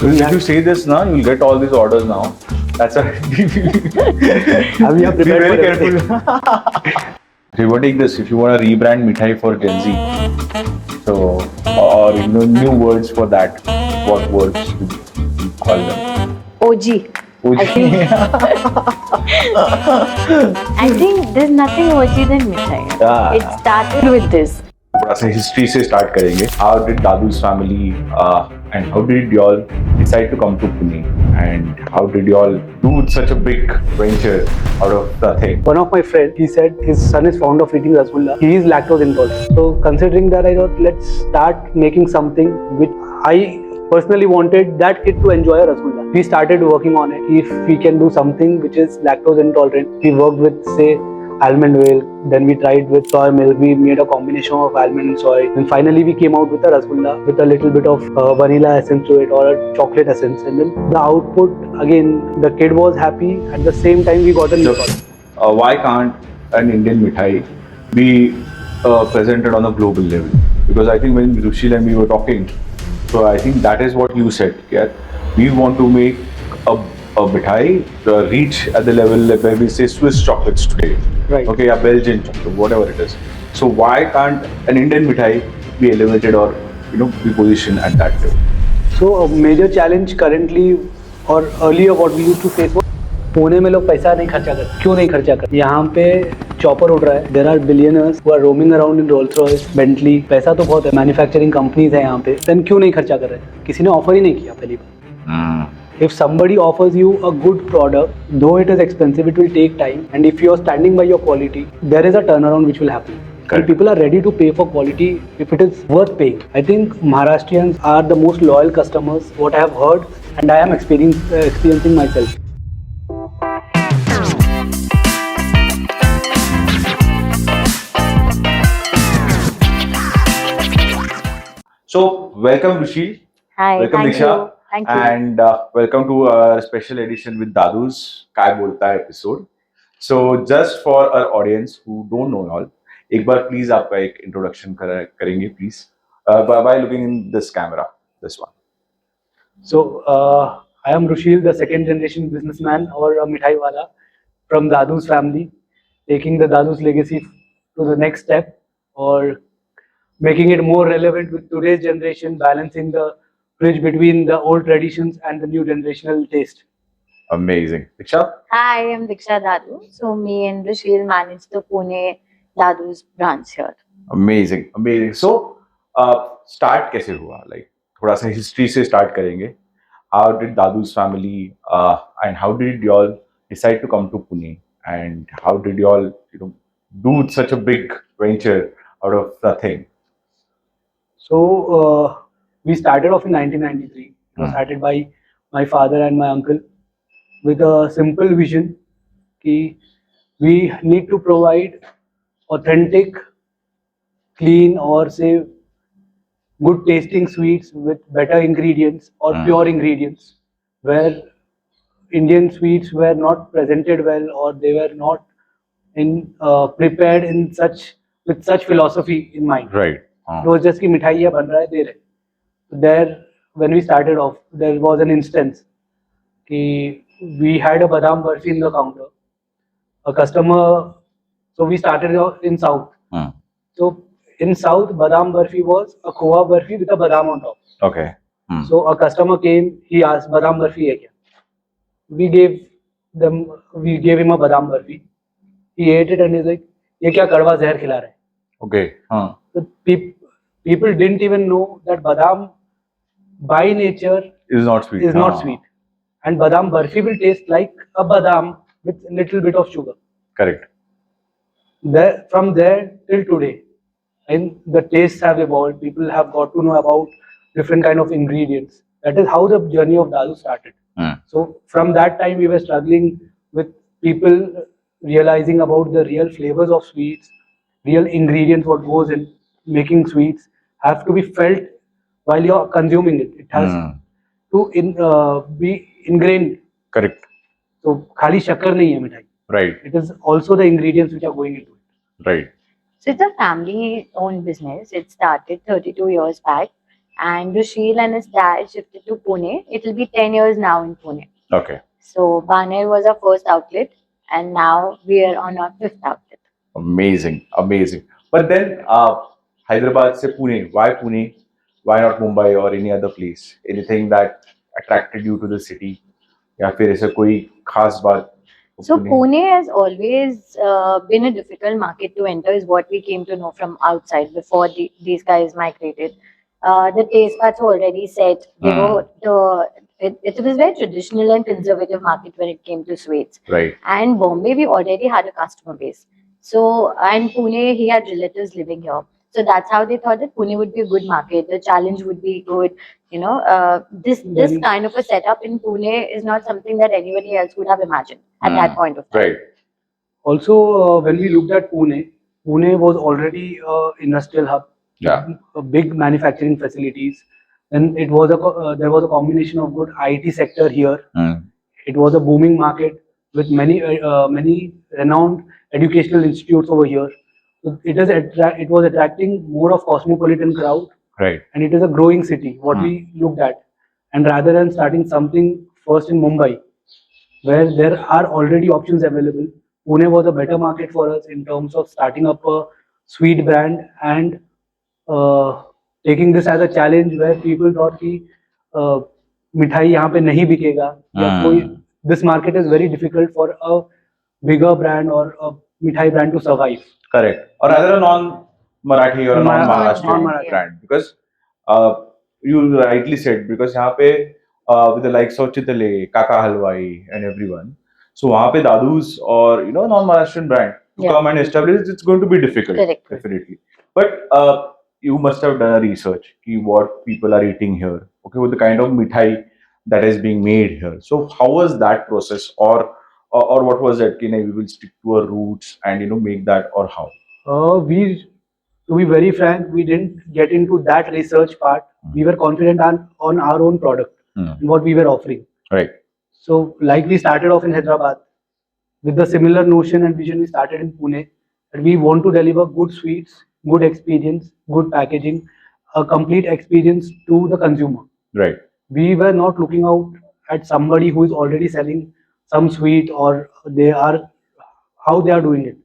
If you say this now, you'll get all these orders now. That's a. We are Be prepared very for careful. If you want to take this, if you want to rebrand Mithai for Gen Z, so or new words for that, what words you call them? OG. OG. I think I think there's nothing OG than Mithai. Yeah. It started with this. थोड़ा सा history से start करेंगे. How did Dadu's family and how did y'all decide to come to Pune? And how did y'all do such a big venture out of nothing? One of my friends, he said his son is fond of eating rasgulla. He is lactose intolerant. So considering that, I thought let's start making something which I personally wanted that kid to enjoy a rasgulla. We started working on it. If we can do something which is lactose intolerant, we worked with say almond oil, then we tried with soy milk, we made a combination of almond and soy, and finally we came out with a rasgulla with a little bit of vanilla essence to it or a chocolate essence, and then the output, again the kid was happy, at the same time we got a new product. Why can't an Indian mithai be presented on a global level? Because I think when Rusheel and we were talking, so I think that is what you said, yeah? We want to make a mithai reach at the level where we say Swiss chocolates today. Right. Okay, yeah, Belgian chocolate, whatever it is. So why can't an Indian mithai be elevated or be positioned at that level? So a major challenge currently or earlier what we used to face was Pune में लोग पैसा नहीं खर्चा करते. क्यों नहीं खर्चा करते? यहाँ पे चॉपर उड़ रहा है. There are billionaires who are roaming around in Rolls Royce, Bentley. पैसा तो बहुत है. Manufacturing companies है यहाँ पे. Then क्यों नहीं खर्चा कर रहे? किसी ने ऑफर ही नहीं किया पहली बार. If somebody offers you a good product, though it is expensive, it will take time. And if you are standing by your quality, there is a turnaround which will happen. Correct. And people are ready to pay for quality if it is worth paying. I think Maharashtrians are the most loyal customers, what I have heard, and I am experiencing myself. So welcome Rusheel. Hi, Welcome thank Diksha. you. Thank you. And welcome to our special edition with Dadu's Kay Boltaay episode. So just for our audience who don't know all, एक बार please आपका एक introduction करेंगे please by looking in this camera, this one. So I am Rusheel, the second generation businessman or a Mithai wala from Dadu's family, taking the Dadu's legacy to the next step or making it more relevant with today's generation, balancing the bridge between the old traditions and the new generational taste. Amazing. Diksha? Hi, I'm Diksha Dadu. So me and Rusheel manage the Pune Dadu's branch here. Amazing, amazing. So start कैसे हुआ? Like थोड़ा सा history से start करेंगे. How did Dadu's family and how did y'all decide to come to Pune? And how did y'all do such a big venture out of nothing? So we started off in 1993. It was started by my father and my uncle with a simple vision that we need to provide authentic, clean or say good tasting sweets with better ingredients or pure ingredients, where Indian sweets were not presented well or they were not prepared in with such philosophy in mind. Right. It was just कि मिठाई ये बन रहा है दे रहे. There, when we started off, there was an instance कि we had a Badam Barfi in the counter. A customer, so we started off in South. So in South, Badam Barfi was a Khoa Barfi with a Badam on top. Okay. So a customer came, he asked Badam Barfi hai kya? We gave him a Badam Barfi. He ate it and he's like, ये क्या कड़वा जहर खिला रहे हैं? Okay. So people didn't even know that Badam by nature Is not sweet. is not sweet. And Badam Barfi will taste like a Badam with a little bit of sugar. Correct. From there till today, and the tastes have evolved. People have got to know about different kind of ingredients. That is how the journey of Dadu started. So from that time, we were struggling with people realizing about the real flavors of sweets, real ingredients, what goes in making sweets have to be felt while you're consuming it. It has to be ingrained. Correct. So खाली शक्कर नहीं है मिठाई. Right. It is also the ingredients which are going into it. Right. So it's a family-owned business. It started 32 years back, and Rusheel and his dad shifted to Pune. It will be 10 years now in Pune. Okay. So Baner was our first outlet, and now we are on our fifth outlet. Amazing, amazing. But then, Hyderabad se Pune. Why Pune? Why not Mumbai or any other place? Anything that attracted you to the city? या फिर ऐसा कोई खास बात? So Pune has always been a difficult market to enter, is what we came to know from outside before these guys migrated. The taste buds were already set. They were it was very traditional and conservative market when it came to sweets. Right. And Bombay, we already had a customer base. So and Pune, he had relatives living here. So that's how they thought that Pune would be a good market. The challenge would be good. This kind of a setup in Pune is not something that anybody else would have imagined at that point of time. Right. Also, when we looked at Pune, Pune was already an industrial hub, Yeah. big manufacturing facilities. Then there was a combination of good IT sector here. It was a booming market with many renowned educational institutes over here. So it was attracting more of cosmopolitan crowd, Right. and it is a growing city. What we looked at, and rather than starting something first in Mumbai, where there are already options available, Pune was a better market for us in terms of starting up a sweet brand and uh, taking this as a challenge where people thought कि uh, मिठाई यहाँ पे नहीं बिकेगा या कोई this market is very difficult for a bigger brand or a mithai brand to survive. Correct. Or rather a non-Marathi or a non-Maharashtrian Non-Marathi. brand. Because uh, you rightly said, because यहाँ पे with the likes of Chitale, Kaka Halwai and everyone, so वहाँ पे Dadu's or non-Maharashtrian brand to come and establish, it's going to be difficult. Correct. Definitely. But you must have done a research ki what people are eating here, okay, with the kind of mithai that is being made here. So how was that process, or what was it? We will stick to our roots and make that, or how? To be very frank, we didn't get into that research part. We were confident on our own product and what we were offering. Right. So, like we started off in Hyderabad with the similar notion and vision, we started in Pune, and we want to deliver good sweets, good experience, good packaging, a complete experience to the consumer. Right. We were not looking out at somebody who is already selling some sweet or how they are doing it.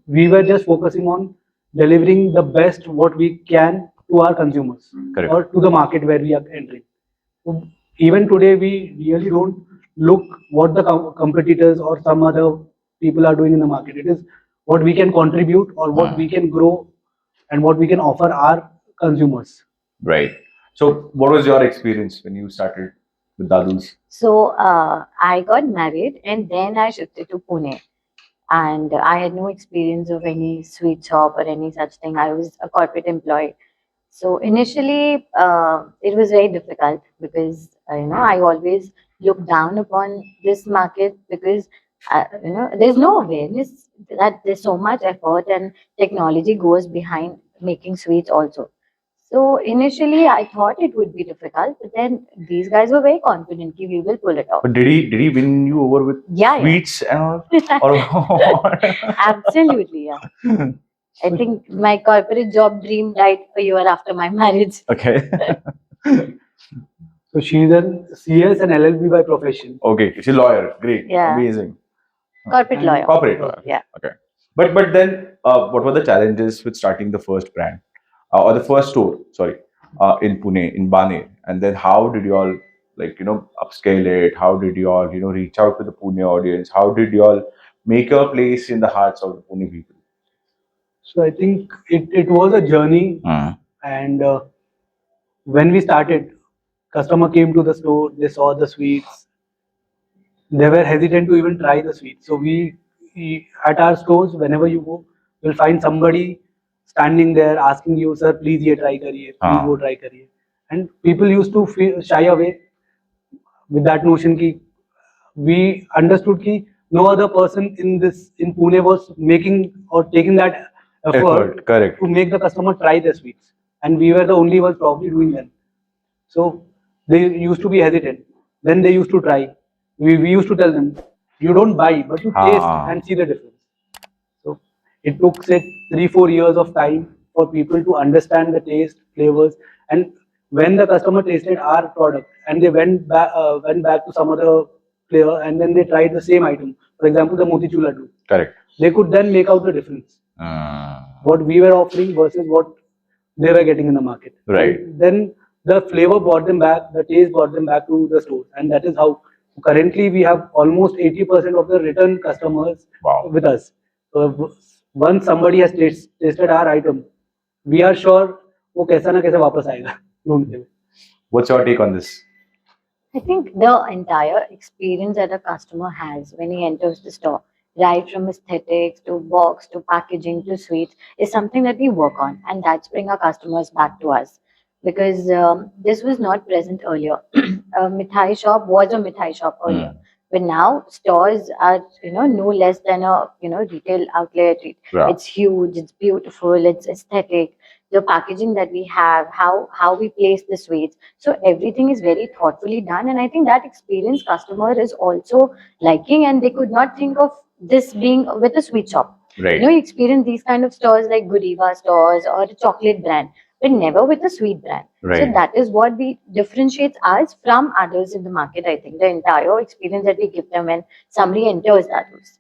We were just focusing on delivering the best what we can to our consumers. Correct. Or to the market where we are entering. So even today, we really don't look what the competitors or some other people are doing in the market. It is what we can contribute or what we can grow and what we can offer our consumers. Right. So what was your experience when you started with Dadu's? So I got married and then I shifted to Pune. And I had no experience of any sweet shop or any such thing. I was a corporate employee. So initially, it was very difficult because I always look down upon this market because there's no awareness that there's so much effort and technology goes behind making sweets also. So initially, I thought it would be difficult, but then these guys were very confident that we will pull it off. But did he win you over with sweets and all? Or Absolutely, yeah. I think my corporate job dream died a year after my marriage. Okay. So she's a CS and LLB by profession. Okay, she's a lawyer. Great. Yeah. Amazing. Corporate lawyer. Corporate lawyer. Yeah. Okay. But then, what were the challenges with starting the first brand or the first store? Sorry, in Pune, in Baner, and then how did you all upscale it? How did you all reach out to the Pune audience? How did you all make your place in the hearts of the Pune people? So I think it was a journey, and when we started, customer came to the store, they saw the sweets, they were hesitant to even try the sweets. So we at our stores, whenever you go, you'll find somebody standing there asking you, sir, please ye try kariye, please wo try kariye. And people used to shy away with that notion ki we understood ki no other person in Pune was making or taking that effort Correct. to make the customer try the sweets, and we were the only ones probably doing them. So they used to be hesitant. Then they used to try. We used to tell them, you don't buy, but you taste and see the difference. So it took say 3-4 years of time for people to understand the taste, flavors, and when the customer tasted our product and they went back to some other player and then they tried the same item, for example the motichur laddu, Correct. they could then make out the difference what we were offering versus what they were getting in the market. Right. And then the flavor brought them back, the taste brought them back to the store, and that is how currently we have almost 80% of the return customers Wow. with us. So once somebody has tasted our item, we are sure वो कैसा ना कैसा वापस आएगा ढूंढते हुए. What's your take on this? I think the entire experience that a customer has when he enters the store, right from aesthetics to box to packaging to sweets, is something that we work on, and that's bring our customers back to us. Because this was not present earlier. A Mithai shop was a Mithai shop earlier, but now stores are no less than a retail outlet. Yeah. It's huge, it's beautiful, it's aesthetic. The packaging that we have, how we place the sweets, so everything is very thoughtfully done, and I think that experience customer is also liking, and they could not think of this being with a sweet shop. Right. You experience these kind of stores like Godiva stores or a chocolate brand, but never with a sweet brand. Right. So that is what we differentiates us from others in the market. I think the entire experience that we give them when somebody enters that was.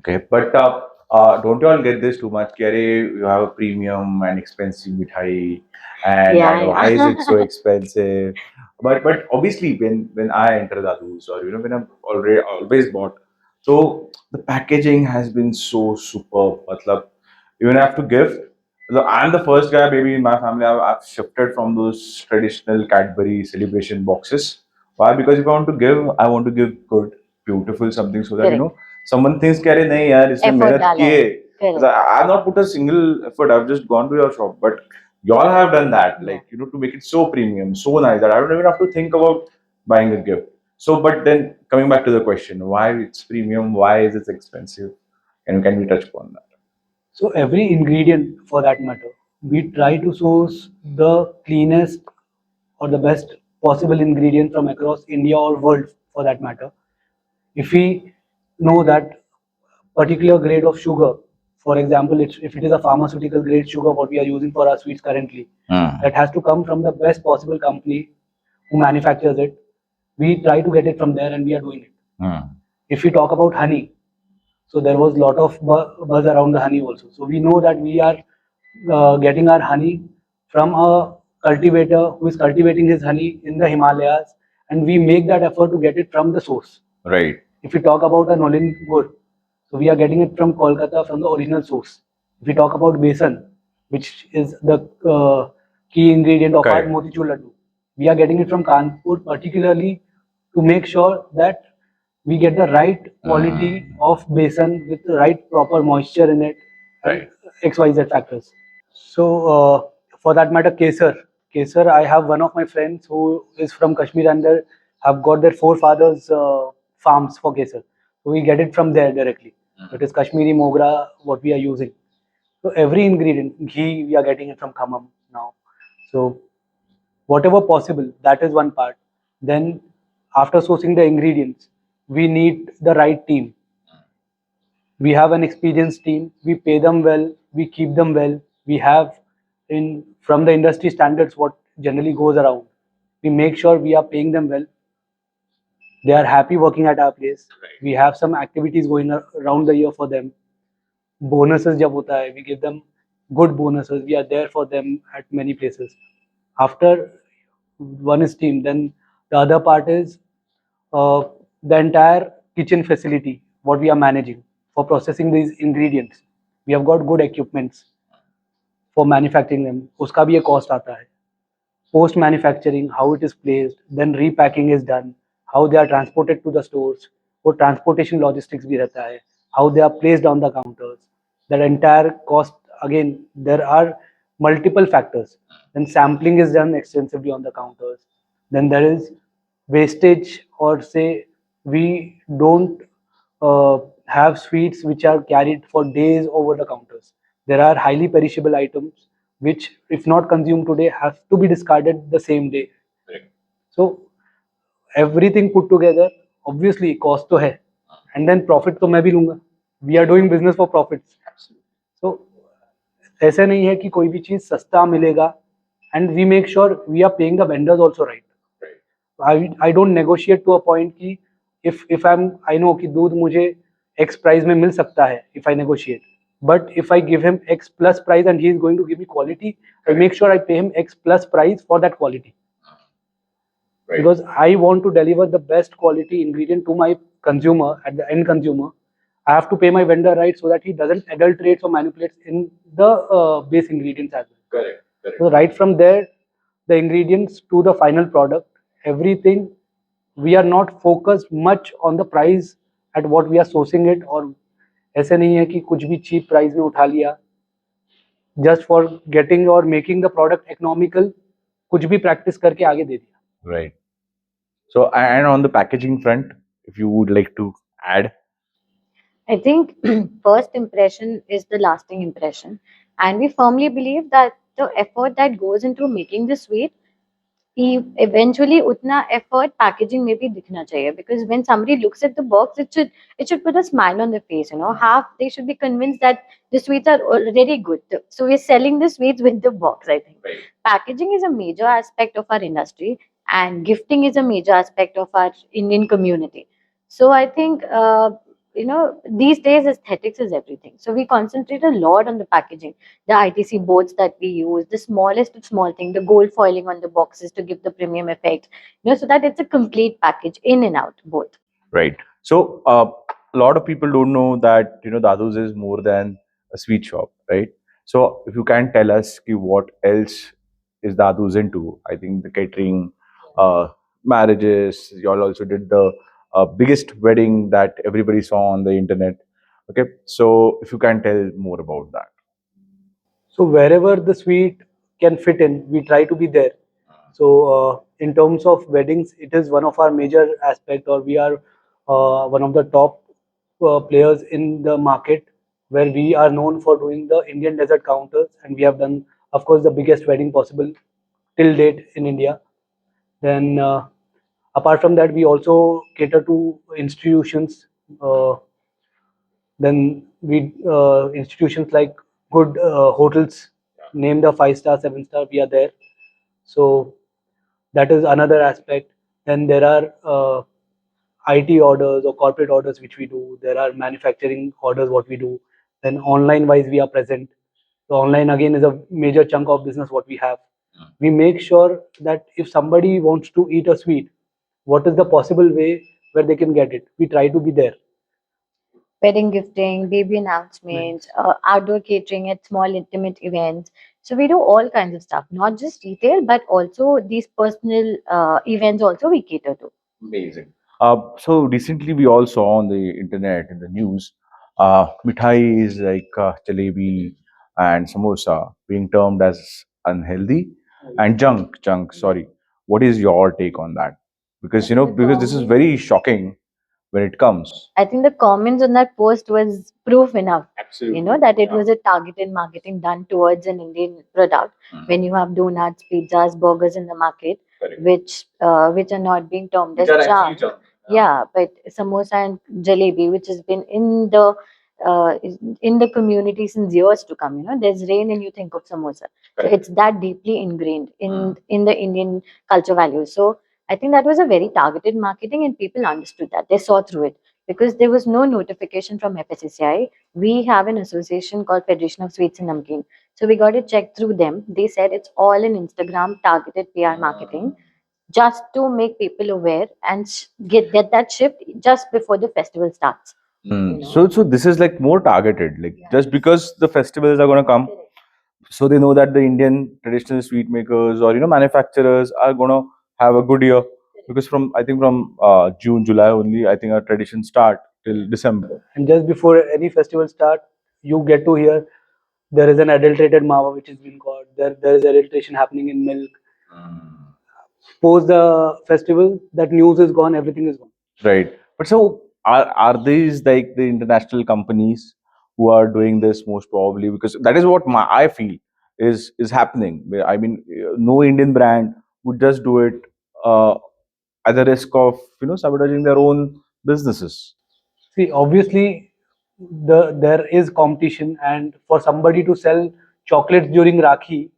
Okay, but don't you all get this too much? Kare, you have a premium and expensive mithai, and Yeah, why is it so yeah. expensive? But obviously, when I enter Dadu's, or when I've already always bought, so the packaging has been so superb. Matlab, even I have to give. I'm the first guy, maybe in my family, I've shifted from those traditional Cadbury celebration boxes. Why? Because if I want to give, I want to give good, beautiful something so that Correct. someone thinks कि अरे नहीं यार इसने Effort मेहनत डाला की है. है. Correct. I've not put a single effort. I've just gone to your shop, but y'all have done that, Yeah. like to make it so premium, so nice that I don't even have to think about buying a gift. So, but then coming back to the question, why it's premium? Why is it expensive? And can we touch upon that? So every ingredient for that matter, we try to source the cleanest or the best possible ingredient from across India or world for that matter. If we know that particular grade of sugar, for example, if it is a pharmaceutical grade sugar, what we are using for our sweets currently, that has to come from the best possible company who manufactures it. We try to get it from there and we are doing it. If we talk about honey, so there was a lot of buzz around the honey also. So we know that we are getting our honey from a cultivator who is cultivating his honey in the Himalayas, and we make that effort to get it from the source. Right. If we talk about a Nolin gur, so we are getting it from Kolkata from the original source. If we talk about besan, which is the key ingredient of Correct. our motichur laddu, we are getting it from Kanpur particularly to make sure that we get the right quality of besan with the right proper moisture in it and Right. XYZ factors. So for that matter, kesar, I have one of my friends who is from Kashmir and they have got their forefathers farms for kesar. So we get it from there directly. It is Kashmiri Mogra what we are using. So every ingredient, ghee, we are getting it from Khammam now. So whatever possible, that is one part. Then after sourcing the ingredients, we need the right team. We have an experienced team, we pay them well, we keep them well, we have in from the industry standards what generally goes around, we make sure we are paying them well, they are happy working at our place. We have some activities going around the year for them. Bonuses jab hota hai, we give them good bonuses, we are there for them at many places. After one is team, then the other part is the entire kitchen facility what we are managing for processing these ingredients. We have got good equipments for manufacturing them, uska bhi ek cost aata hai. Post manufacturing, how it is placed, then repacking is done, how they are transported to the stores, वो transportation logistics भी रहता है, how they are placed on the counters, that entire cost. Again, there are multiple factors. Then sampling is done extensively on the counters. Then there is wastage, or say we don't have sweets which are carried for days over the counters. There are highly perishable items which, if not consumed today, have to be discarded the same day. So everything put together, obviously cost तो है, and then profit तो मैं भी लूंगा. We are doing business for profits. So ऐसा नहीं है कि कोई भी चीज सस्ता मिलेगा and we make sure we are paying the vendors also right. I don't negotiate to a point कि if I know कि दूध मुझे X price में मिल सकता है if I negotiate, but if I give him X plus price and he is going to give me quality, I make sure I pay him X plus price for that quality. Because I want to deliver the best quality ingredient to my consumer, at the end consumer. I have to pay my vendor right so that he doesn't adulterate or manipulates in the base ingredients as well. Correct. So right from there, the ingredients to the final product, everything, we are not focused much on the price at what we are sourcing it, और ऐसे नहीं है कि कुछ भी cheap price में उठा लिया just for getting or making the product economical, कुछ भी practice करके आगे दे दिया. Right. So, and on the packaging front, if you would like to add. I think first impression is the lasting impression. And we firmly believe that the effort that goes into making the sweet, eventually utna effort packaging में भी दिखना चाहिए, because when somebody looks at the box, it should put a smile on their face, half they should be convinced that the sweets are already good, so we're selling the sweets with the box. I think packaging is a major aspect of our industry, and gifting is a major aspect of our Indian community. So I think these days aesthetics is everything, so we concentrate a lot on the packaging, the ITC boards that we use, the smallest of small thing, the gold foiling on the boxes to give the premium effect, so that it's a complete package in and out both. Right. So a lot of people don't know that Dadu's is more than a sweet shop, right? So if you can tell us what else is Dadu's into? I think the catering, marriages. You all also did the biggest wedding that everybody saw on the internet. Okay, so if you can tell more about that. So wherever the sweet can fit in, we try to be there. So in terms of weddings, it is one of our major aspect, or we are one of the top players in the market, where we are known for doing the Indian dessert counters, and we have done, of course, the biggest wedding possible till date in India. Then apart from that, we also cater to institutions. Then we institutions like good hotels, name the 5 star, 7 star, we are there. So that is another aspect. Then there are IT orders or corporate orders which we do. There are manufacturing orders what we do. Then online wise we are present. So online again is a major chunk of business what we have. We make sure that if somebody wants to eat a sweet, what is the possible way where they can get it? We try to be there. Wedding gifting, baby announcements, outdoor catering at small intimate events. So we do all kinds of stuff, not just retail, but also these personal events also we cater to. Amazing. So recently we all saw on the internet in the news, Mithai is like jalebi and samosa being termed as unhealthy and junk. Sorry, what is your take on that? Because because this is very shocking when it comes. I think the comments on that post was proof enough, Absolutely. that it was a targeted marketing done towards an Indian product. When you have donuts, pizzas, burgers in the market, Correct. which are not being termed as junk. Yeah, but samosa and jalebi, which has been in the community since years to come. There's rain and you think of samosa. So it's that deeply ingrained in the Indian culture values. So I think that was a very targeted marketing, and people understood that. They saw through it because there was no notification from FSSAI. We have an association called Federation of Sweets and Namkeen. So we got it checked through them. They said it's all in Instagram targeted PR marketing, just to make people aware and get that shift just before the festival starts. So this is like more targeted, like just because the festivals are going to come, so they know that the Indian traditional sweet makers or manufacturers are going to have a good year, because from I think from June, July only, I think our traditions start till December. And just before any festival start, you get to hear there is an adulterated mawa which has been caught. There is adulteration happening in milk. Post the festival, that news is gone, everything is gone. Right. But so are these like the international companies who are doing this most probably? Because that is what I feel is happening. I mean, no Indian brand would just do it uh, at the risk of sabotaging their own businesses. See, obviously, there is competition, and for somebody to sell chocolates during Rakhi,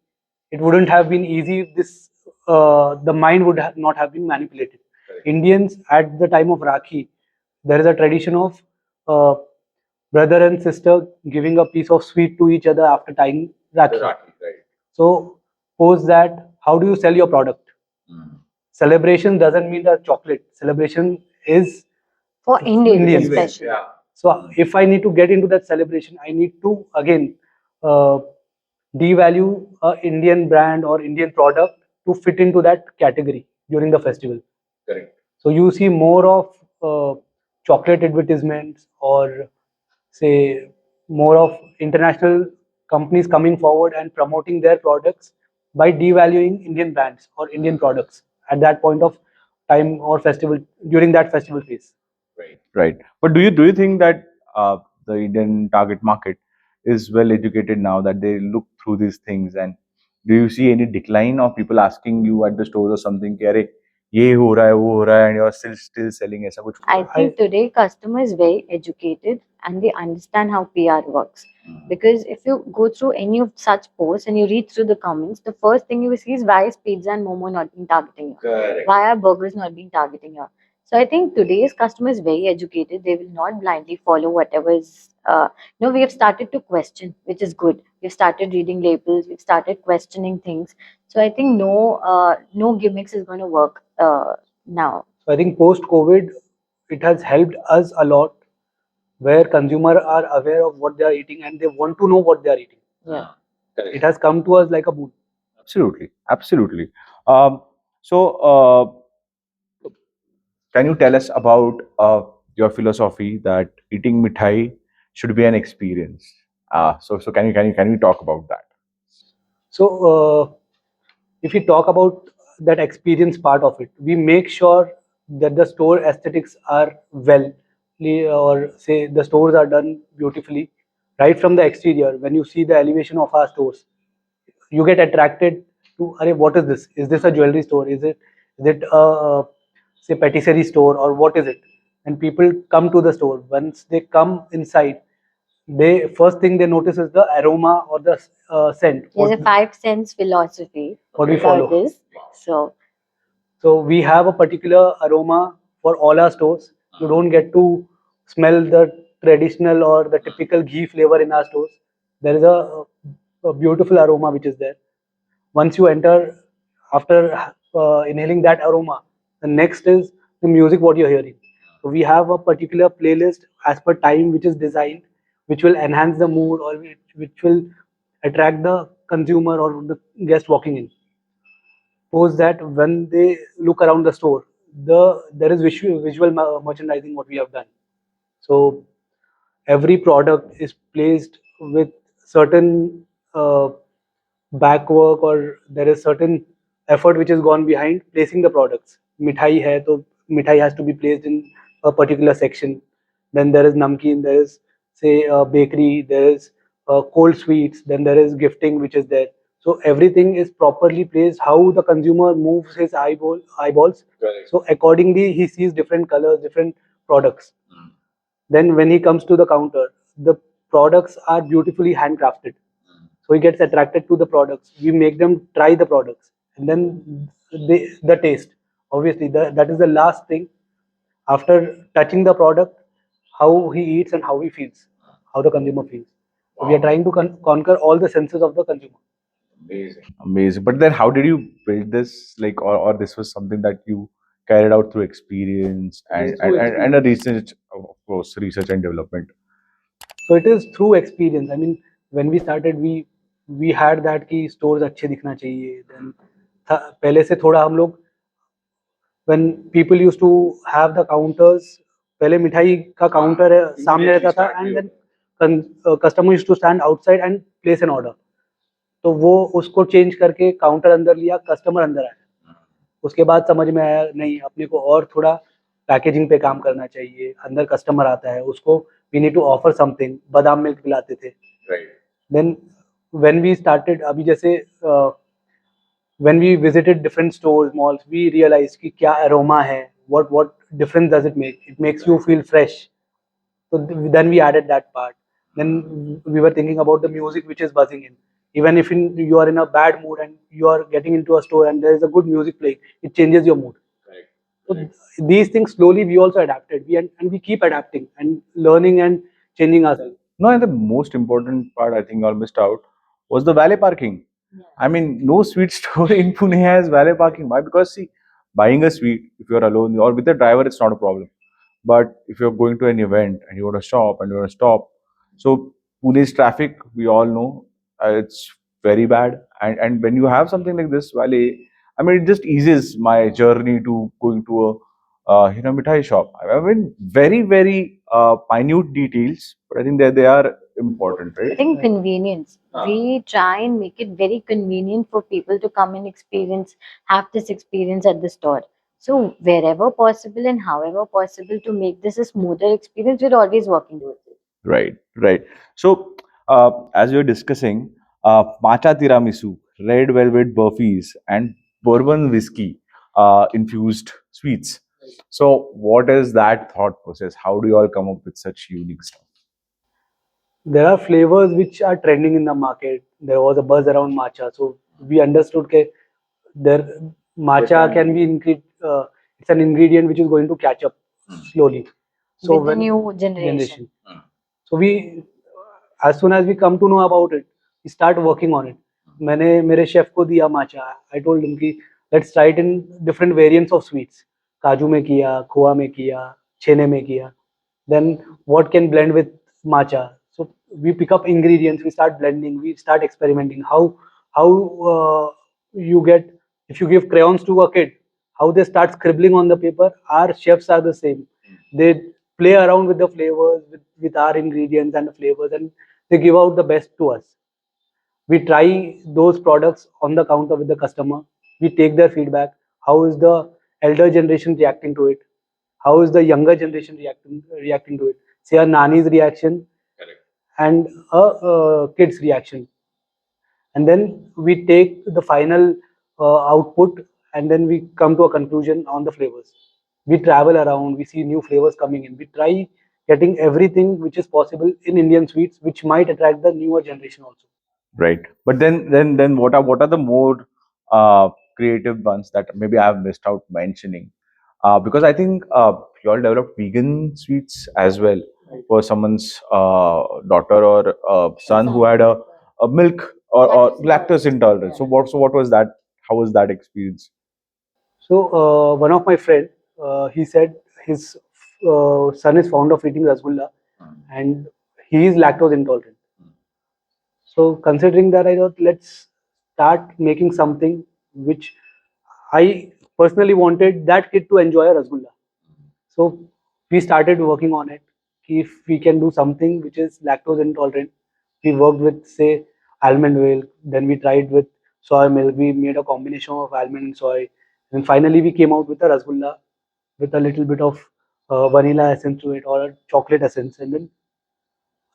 it wouldn't have been easy if this the mind would not have been manipulated. Indians at the time of Rakhi, there is a tradition of uh, brother and sister giving a piece of sweet to each other after tying Rakhi. So, post that, how do you sell your product? Celebration doesn't mean a chocolate. Celebration is For Indians, Indians. especially. So if I need to get into that celebration, I need to again uh, devalue a Indian brand or Indian product to fit into that category during the festival. So you see more of chocolate advertisements or say more of international companies coming forward and promoting their products by devaluing Indian brands or Indian products at that point of time or festival during that festival phase. Right. But do you think that the Indian target market is well educated now that they look through these things, and do you see any decline of people asking you at the stores or something कि अरे ये हो रहा है वो हो रहा है and you're still selling ऐसा कुछ I think today customer is very educated and they understand how PR works. Because if you go through any of such posts and you read through the comments, the first thing you will see is why is pizza and momo not being targeting you? Correct. Why are burgers not being targeting you? So I think today's customer is very educated. They will not blindly follow whatever is. No, we have started to question, which is good. We've started reading labels. We've started questioning things. So I think no gimmicks is going to work now. So I think post COVID, it has helped us a lot where consumers are aware of what they are eating and they want to know what they are eating. Yeah. It has come to us like a boon. Absolutely, absolutely. So, can you tell us about your philosophy that eating mithai should be an experience? So can you talk about that? So if we talk about that experience part of it, we make sure that the store aesthetics are well, or say the stores are done beautifully right from the exterior. When you see the elevation of our stores, you get attracted to, Arey, what is this? Is this a jewelry store? Is it a say patisserie store or what is it? And people come to the store. Once they come inside, they first thing they notice is the aroma or the scent. There's a 5 cents philosophy What we about follow. this. So we have a particular aroma for all our stores. You don't get to smell the traditional or the typical ghee flavor in our stores. There is a beautiful aroma which is there. Once you enter, after inhaling that aroma, the next is the music what you're hearing. So we have a particular playlist as per time which is designed, which will enhance the mood or which will attract the consumer or the guest walking in. Suppose that when they look around the store, there is visual merchandising what we have done. So every product is placed with certain back work or there is certain effort which has gone behind placing the products. Mithai hai to mithai has to be placed in a particular section. Then there is namkeen, there is say bakery, there is cold sweets, then there is gifting which is there. So everything is properly placed. How the consumer moves his eyeballs. Correct. So accordingly, he sees different colors, different products. Then when he comes to the counter, the products are beautifully handcrafted. So he gets attracted to the products. We make them try the products, and then the taste. Obviously, that is the last thing. After touching the product, how he eats and how he feels, how the consumer feels. So we are trying to conquer all the senses of the consumer. Amazing. But then, how did you build this? Like, or this was something that you carried out through experience and a research, of course, research and development. So it is through experience. I mean, when we started, we had that कि stores अच्छे दिखना चाहिए. Then पहले से थोड़ा हम लोग when people used to have the counters, पहले मिठाई का काउंटर सामने रहता था and then customer used to stand outside and place an order. तो वो उसको चेंज करके काउंटर अंदर लिया, कस्टमर अंदर आया. उसके बाद समझ में आया नहीं अपने को और थोड़ा पैकेजिंग पे काम करना चाहिए. अंदर कस्टमर आता है उसको we need to offer something. बादाम मिल्क पिलाते थे. देन व्हेन वी स्टार्टेड अभी जैसे when we visited different stores malls we realized कि क्या aroma है, what difference does it make. It makes you feel fresh. So then we added that part. Then we were thinking about the music which is buzzing in. Even if you are in a bad mood and you are getting into a store and there is a good music playing, it changes your mood. So these things slowly we also adapted. And we keep adapting and learning and changing ourselves. No, and the most important part I think I missed out was the valet parking. I mean, no sweet store in Pune has valet parking. Why? Because see, buying a sweet, if you're alone or with a driver, it's not a problem. But if you're going to an event and you want to shop and you want to stop, so Pune's traffic, we all know, it's very bad. And when you have something like this valet, I mean, it just eases my journey to going to a Mithai shop. I mean, very minute details, but I think that they are important, I right? think convenience. We try and make it very convenient for people to come and have this experience at the store. So wherever possible and however possible to make this a smoother experience, we're always working towards it. Right. So, as we were discussing, matcha tiramisu, red velvet burfis, and bourbon whiskey infused sweets. So, what is that thought process? How do you all come up with such unique stuff? There are flavors which are trending in the market. There was a buzz around matcha, so we understood that there matcha can be it's an ingredient which is going to catch up slowly. So With the when new generation. so we as soon as we come to know about it, we start working on it. मैंने मेरे chef को दिया matcha. I told him कि let's try it in different variants of sweets. काजू में किया, खोआ में किया, छेने में किया. Then what can blend with matcha? So we pick up ingredients, we start blending, we start experimenting. How you get if you give crayons to a kid, how they start scribbling on the paper. Our chefs are the same. They play around with the flavors, with our ingredients and the flavors, and they give out the best to us. We try those products on the counter with the customer. We take their feedback. How is the elder generation reacting to it? How is the younger generation reacting to it? Say a nani's reaction and a kid's reaction, and then we take the final output, and then we come to a conclusion on the flavors. We travel around, we see new flavors coming in, we try getting everything which is possible in Indian sweets, which might attract the newer generation also. Right. But then what are the more creative ones that maybe I have missed out mentioning? Because I think you all developed vegan sweets as well for someone's daughter or son who had a milk or lactose intolerance. So what was that? How was that experience? So one of my friend, he said his son is fond of eating rasgulla, and he is lactose intolerant. So considering that, I thought let's start making something which I personally wanted that kid to enjoy a rasgulla. So we started working on it. If we can do something which is lactose intolerant, we worked with say almond milk. Then we tried with soy milk. We made a combination of almond and soy, and finally we came out with a rasgulla with a little bit of vanilla essence to it or a chocolate essence, and then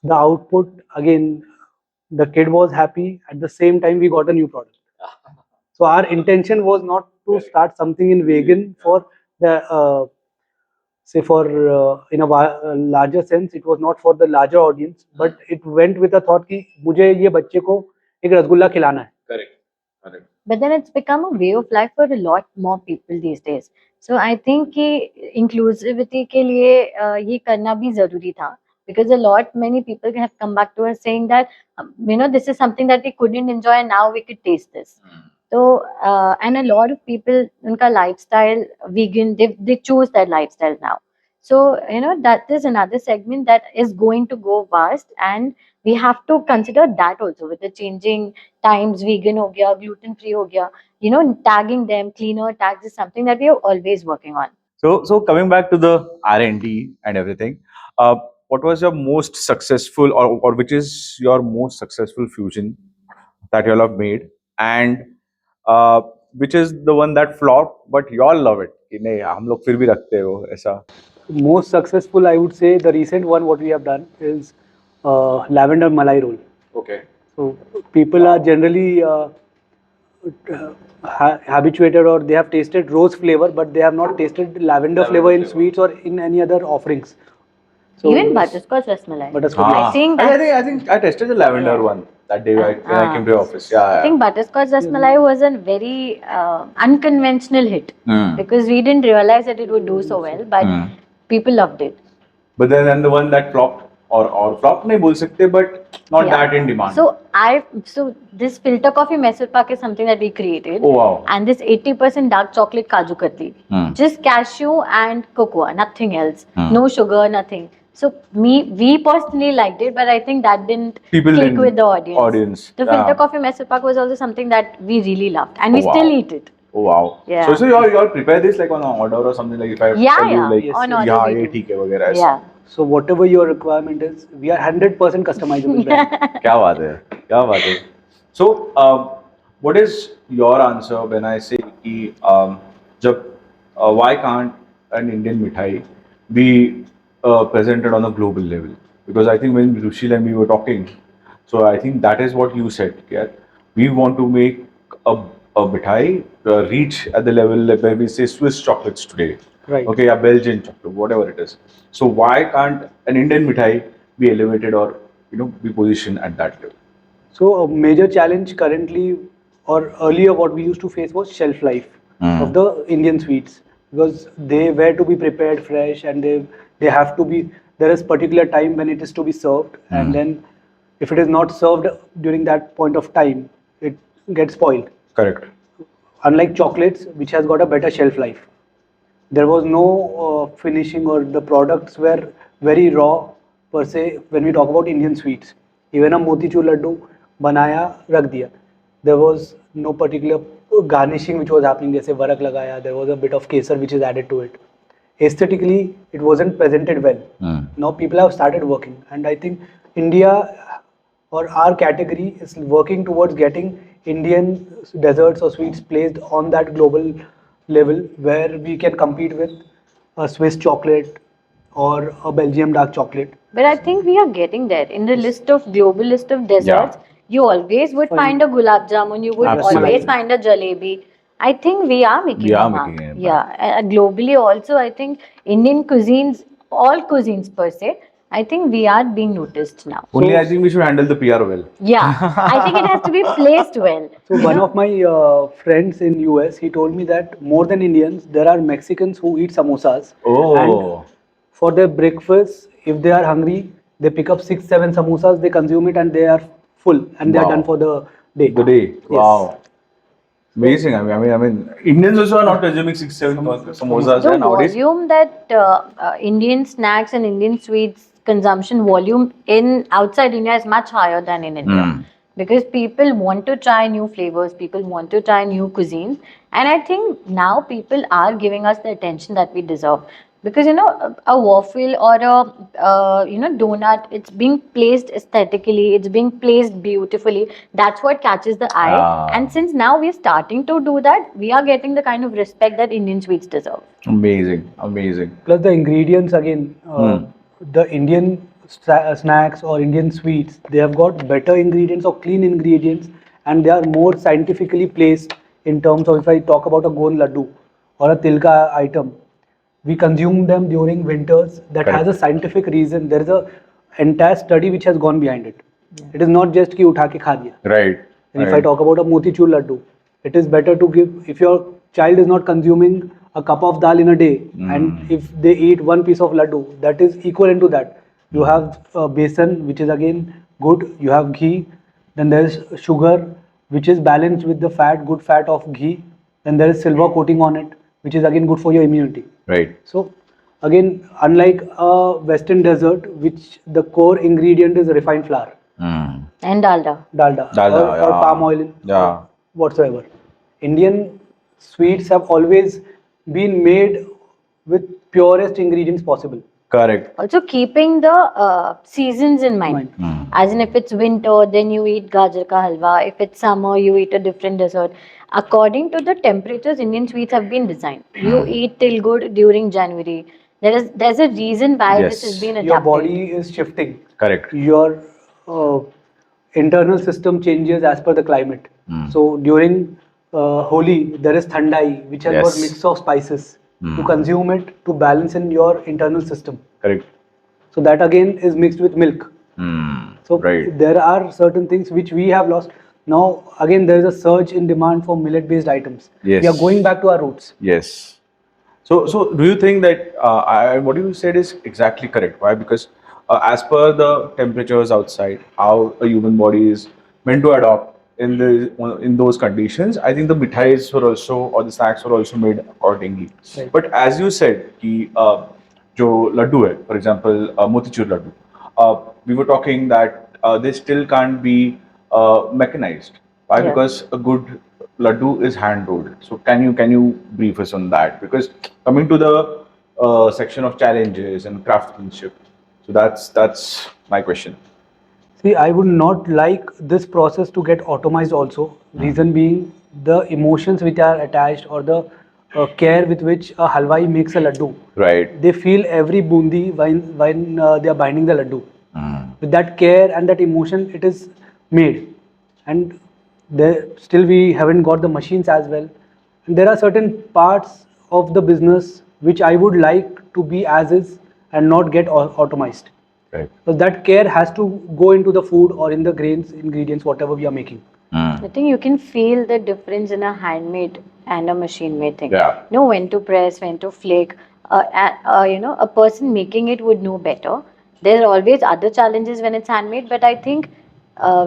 the output again, the kid was happy. At the same time, we got a new product. So our intention was not to start something in vegan for the say for in a larger sense. It was not for the larger audience, but it went with a thought कि मुझे ये बच्चे को एक रसगुल्ला खिलाना है. But then it's become a way of life for a lot more people these days. So I think कि inclusivity के लिए ये करना भी जरूरी था, because a lot many people have come back to us saying that this is something that we couldn't enjoy and now we could taste this. So and a lot of people उनका lifestyle vegan, they choose that lifestyle now. So that is another segment that is going to go vast, and we have to consider that also with the changing times. Vegan ho gaya, gluten free ho gaya, tagging them, cleaner tags is something that we are always working on. So coming back to the R&D and everything, uh, what was your most successful or which is your most successful fusion that you all have made, and uh, which is the one that flopped but you all love it कि नहीं हम लोग फिर भी रखते हो ऐसा. Most successful, I would say, the recent one what we have done is lavender malai roll. Okay. So people are generally habituated, or they have tasted rose flavor, but they have not tasted lavender flavor in sweets or in any other offerings. So Even butterscotch rasmalai. Butterscotch. I think I think I tested the lavender Yeah. one that day when I came to your office. I Yeah, think butterscotch rasmalai was a very unconventional hit yeah. because we didn't realize that it would do so well, but people loved it. But then the one that flopped or flopped नहीं बोल सकते, but not Yeah. that in demand. So this filter coffee mesur pak is something that we created. Oh, wow. And this 80% dark chocolate kaju katli, just cashew and cocoa, nothing else, no sugar, nothing. So we personally liked it, but I think that didn't People click didn't- with the audience. The yeah. filter coffee mesur pak was also something that we really loved, and we Oh, wow. still eat it. Oh wow. Yeah. So you all prepare this like on order or something, like if I Yeah, tell you yeah. like Yes, On order yeah we ये do. ठीक है वगैरह ऐसा. Yeah. So whatever your requirement is, we are 100% customizable brand. क्या बात है, क्या बात है. So what is your answer when I say कि जब why can't an Indian mithai be presented on a global level? Because I think when Rusheel and we were talking, so I think that is what you said. Yeah, we want to make a mithai reach at the level where we say Swiss chocolates today. Right. Okay, a Belgian chocolate, whatever it is. So why can't an Indian mithai be elevated or be positioned at that level? So a major challenge currently or earlier what we used to face was shelf life of the Indian sweets, because they were to be prepared fresh and they have to be, there is particular time when it is to be served, and then if it is not served during that point of time, it gets spoiled. Correct. Unlike chocolates, which has got a better shelf life, there was no finishing, or the products were very raw per se. When we talk about Indian sweets, even a motichur laddu banaya rakh diya, there was no particular garnishing which was happening. जैसे वरक लगाया, there was a bit of kesar which is added to it. Aesthetically it wasn't presented well. Now people have started working, and I think India or our category is working towards getting Indian desserts or sweets placed on that global level where we can compete with a Swiss chocolate or a Belgium dark chocolate. But I think we are getting there. In the global list of desserts, you always would find a gulab jamun, you would Absolutely. always find a jalebi. I think we are making We a are mark. making a mark. Yeah, globally also, I think Indian cuisines, all cuisines per se, I think we are being noticed now. Only I think we should handle the PR well. Yeah, I think it has to be placed well. So one of my friends in US, he told me that more than Indians, there are Mexicans who eat samosas. Oh. And for their breakfast, if they are hungry, they pick up 6-7 samosas, they consume it, and they are full, and they are Wow. done for the day. The day. Yes. Wow. Amazing. I mean, Indians also are not consuming 6-7 samosas The nowadays. volume that Indian snacks and Indian sweets consumption volume in outside India is much higher than in India, because people want to try new flavors, people want to try new cuisines, and I think now people are giving us the attention that we deserve. Because a waffle or a donut, it's being placed aesthetically, it's being placed beautifully. That's what catches the eye. Ah. And since now we're starting to do that, we are getting the kind of respect that Indian sweets deserve. Amazing. Amazing. Plus the ingredients again, the Indian snacks or Indian sweets, they have got better ingredients or clean ingredients, and they are more scientifically placed in terms of, if I talk about a gond laddu or a tilka item, we consume them during winters. That Correct. has a scientific reason. There is a entire study which has gone behind it. It is not just ki utha ke kha diya. Right. And if I talk about a motichur laddu, it is better to give, if your child is not consuming a cup of dal in a day, and if they eat one piece of laddu, that is equivalent to that. You have besan, which is again good. You have ghee. Then there is sugar, which is balanced with the fat, good fat of ghee. Then there is silver coating on it, which is again good for your immunity. Right. So again, unlike a Western dessert, which the core ingredient is refined flour, And dalda. dalda, or palm oil, or whatsoever. Indian sweets have always been made with purest ingredients possible. Correct. Also keeping the seasons in mind. As in, if it's winter, then you eat gajar ka halwa. If it's summer, you eat a different dessert. According to the temperatures, Indian sweets have been designed. You eat till good during January. There's a reason why this has been adapted. Your body is shifting. Correct. Your internal system changes as per the climate. So during Holi, there is thandai, which has got mix of spices. To consume it, to balance in your internal system. Correct. So that again is mixed with milk. So Right. there are certain things which we have lost. Now again there is a surge in demand for millet-based items. We are Yes. going back to our roots. Yes. So do you think that what you said is exactly correct? Why? Because as per the temperatures outside, how a human body is meant to adopt in those conditions, I think the mithais were also or the snacks were also made accordingly. Right. But as you said, कि जो laddu है, for example, motichur laddu, we were talking that they still can't be mechanized. Why? Yeah. Because a good laddu is hand rolled. So can you brief us on that? Because coming to the section of challenges and craftsmanship, so that's my question. See, I would not like this process to get automized also. Reason being the emotions which are attached or the care with which a halwai makes a laddu. Right. They feel every bundi when they are binding the laddu. With that care and that emotion, it is made. And there still we haven't got the machines as well. And there are certain parts of the business which I would like to be as is and not get automized. Right. Because that care has to go into the food or in the grains, ingredients, whatever we are making. I think you can feel the difference in a handmade and a machine-made thing. Yeah. Know when to press, when to flake. A person making it would know better. There are always other challenges when it's handmade, but I think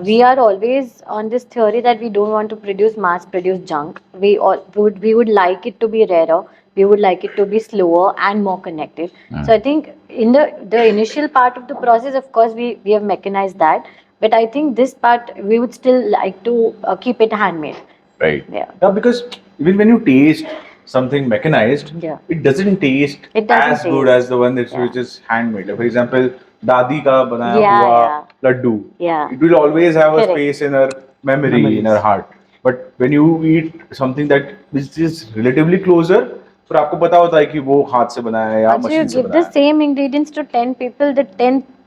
we are always on this theory that we don't want to produce mass-produced junk. We would like it to be rarer. We would like it to be slower and more connected. So I think in the initial part of the process, of course, we have mechanized that. But I think this part we would still like to keep it handmade. Right. Yeah. Yeah, because even when you taste something mechanized, Yeah. it doesn't taste It doesn't as good taste. as the one that's Yeah. which is handmade. Like, for example, दादी का बनाया Yeah, हुआ yeah. laddu. Yeah. It will always have a Correct. space in her memory, in Memories. her heart. But when you eat something that which is relatively closer, फिर आपको पता होता है कि वो हाथ से बनाया है या Also, you मशीन से give the बनाया है. same ingredients to 10 people, the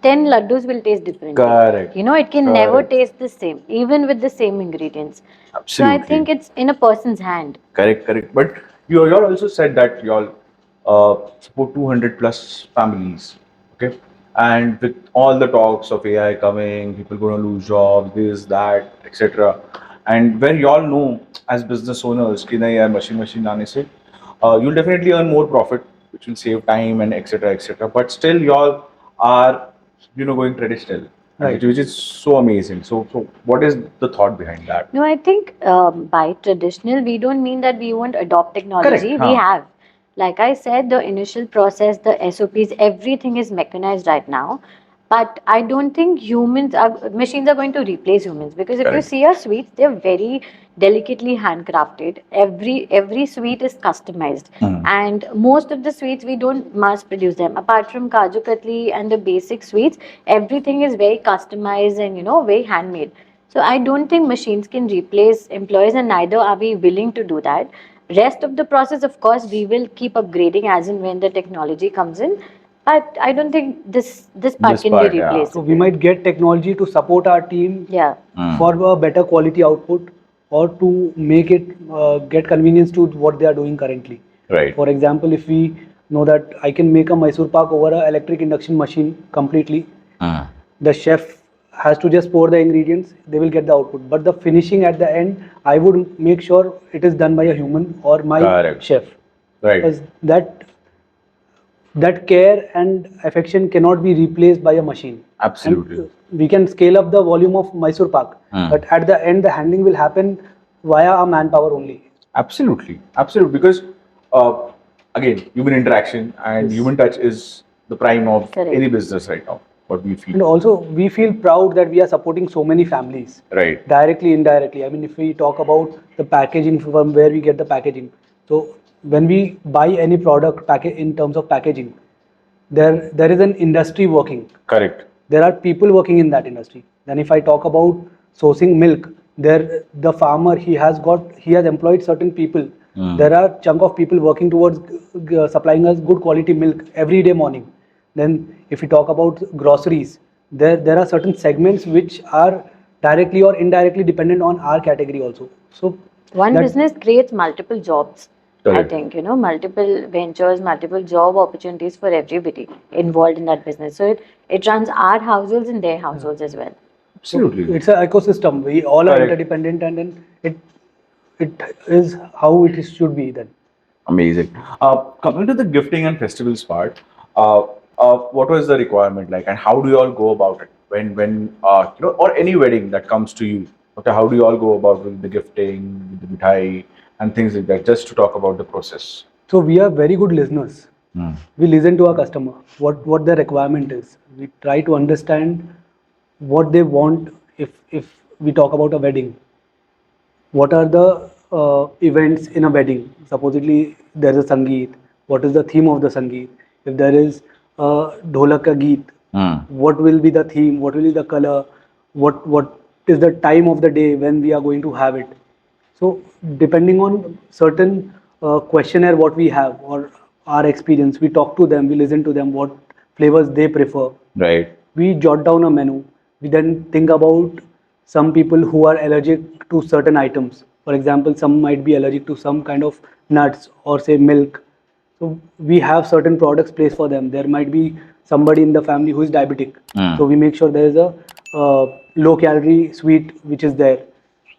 10 laddus will taste differently. Correct. You know, it can never Correct. taste the same, even with the same ingredients. So I Absolutely. think it's in a person's hand. Correct. But you all also said that you all support 200 plus families, okay? And with all the talks of AI coming, people going to lose jobs, this, that, etc. And where you all know as business owners, कि नहीं यार machine आने से, you'll definitely earn more profit, which will save time and etc. But still, you all are, going traditional, and Right. which is so amazing. So what is the thought behind that? No, I think by traditional, we don't mean that we won't adopt technology. Correct, We huh. have. Like I said, the initial process, the SOPs, everything is mechanized right now. But I don't think machines are going to replace humans, because if you Correct. see our sweets, they're very delicately handcrafted. Every sweet is customized, and most of the sweets we don't mass produce them. Apart from Kaju Katli and the basic sweets, everything is very customized and very handmade. So I don't think machines can replace employees, and neither are we willing to do that. Rest of the process, of course, we will keep upgrading as and when the technology comes in. But I don't think this part This can part, be yeah. replaced. So we might get technology to support our team Yeah. for a better quality output or to make it get convenience to what they are doing currently. Right. For example, if we know that I can make a Mysore Pak over an electric induction machine completely, the chef has to just pour the ingredients, they will get the output. But the finishing at the end, I would make sure it is done by a human or my Correct. chef. Right. Because that care and affection cannot be replaced by a machine. Absolutely. And we can scale up the volume of Mysore Pak, but at the end, the handling will happen via a manpower only. Absolutely. Because again, human interaction and Yes. human touch is the prime of Correct. any business right now. What we And feel. also, we feel proud that we are supporting so many families. Right. Directly, indirectly. I mean, if we talk about the packaging, from where we get the packaging. So when we buy any product in terms of packaging, there is an industry working. Correct. There are people working in that industry. Then if I talk about sourcing milk, the farmer he has employed certain people. There are chunk of people working towards supplying us good quality milk every day morning. Then if we talk about groceries, there are certain segments which are directly or indirectly dependent on our category also. So One that- business creates multiple jobs. I Correct. think, multiple ventures, multiple job opportunities for everybody involved in that business. So it runs our households and their households as well. So Absolutely. it's an ecosystem. We all are Correct. interdependent, and then it is how it should be then. Amazing. Coming to the gifting and festivals part, what was the requirement like, and how do you all go about it when or any wedding that comes to you? Okay, how do you all go about with the gifting, with the mithai, and things like that? Just to talk about the process. So we are very good listeners. Hmm. We listen to our customer, what their requirement is. We try to understand what they want. If we talk about a wedding, what are the events in a wedding? Supposedly there is a sangeet. What is the theme of the sangeet? If there is a dholak ka geet, Hmm. what will be the theme? What will be the color? What is the time of the day when we are going to have it? So depending on certain questionnaire what we have or our experience, we talk to them, we listen to them, what flavors they prefer. Right. We jot down a menu. We then think about some people who are allergic to certain items. For example, some might be allergic to some kind of nuts or say milk. So we have certain products placed for them. There might be somebody in the family who is diabetic. Hmm. So we make sure there is a low calorie sweet which is there.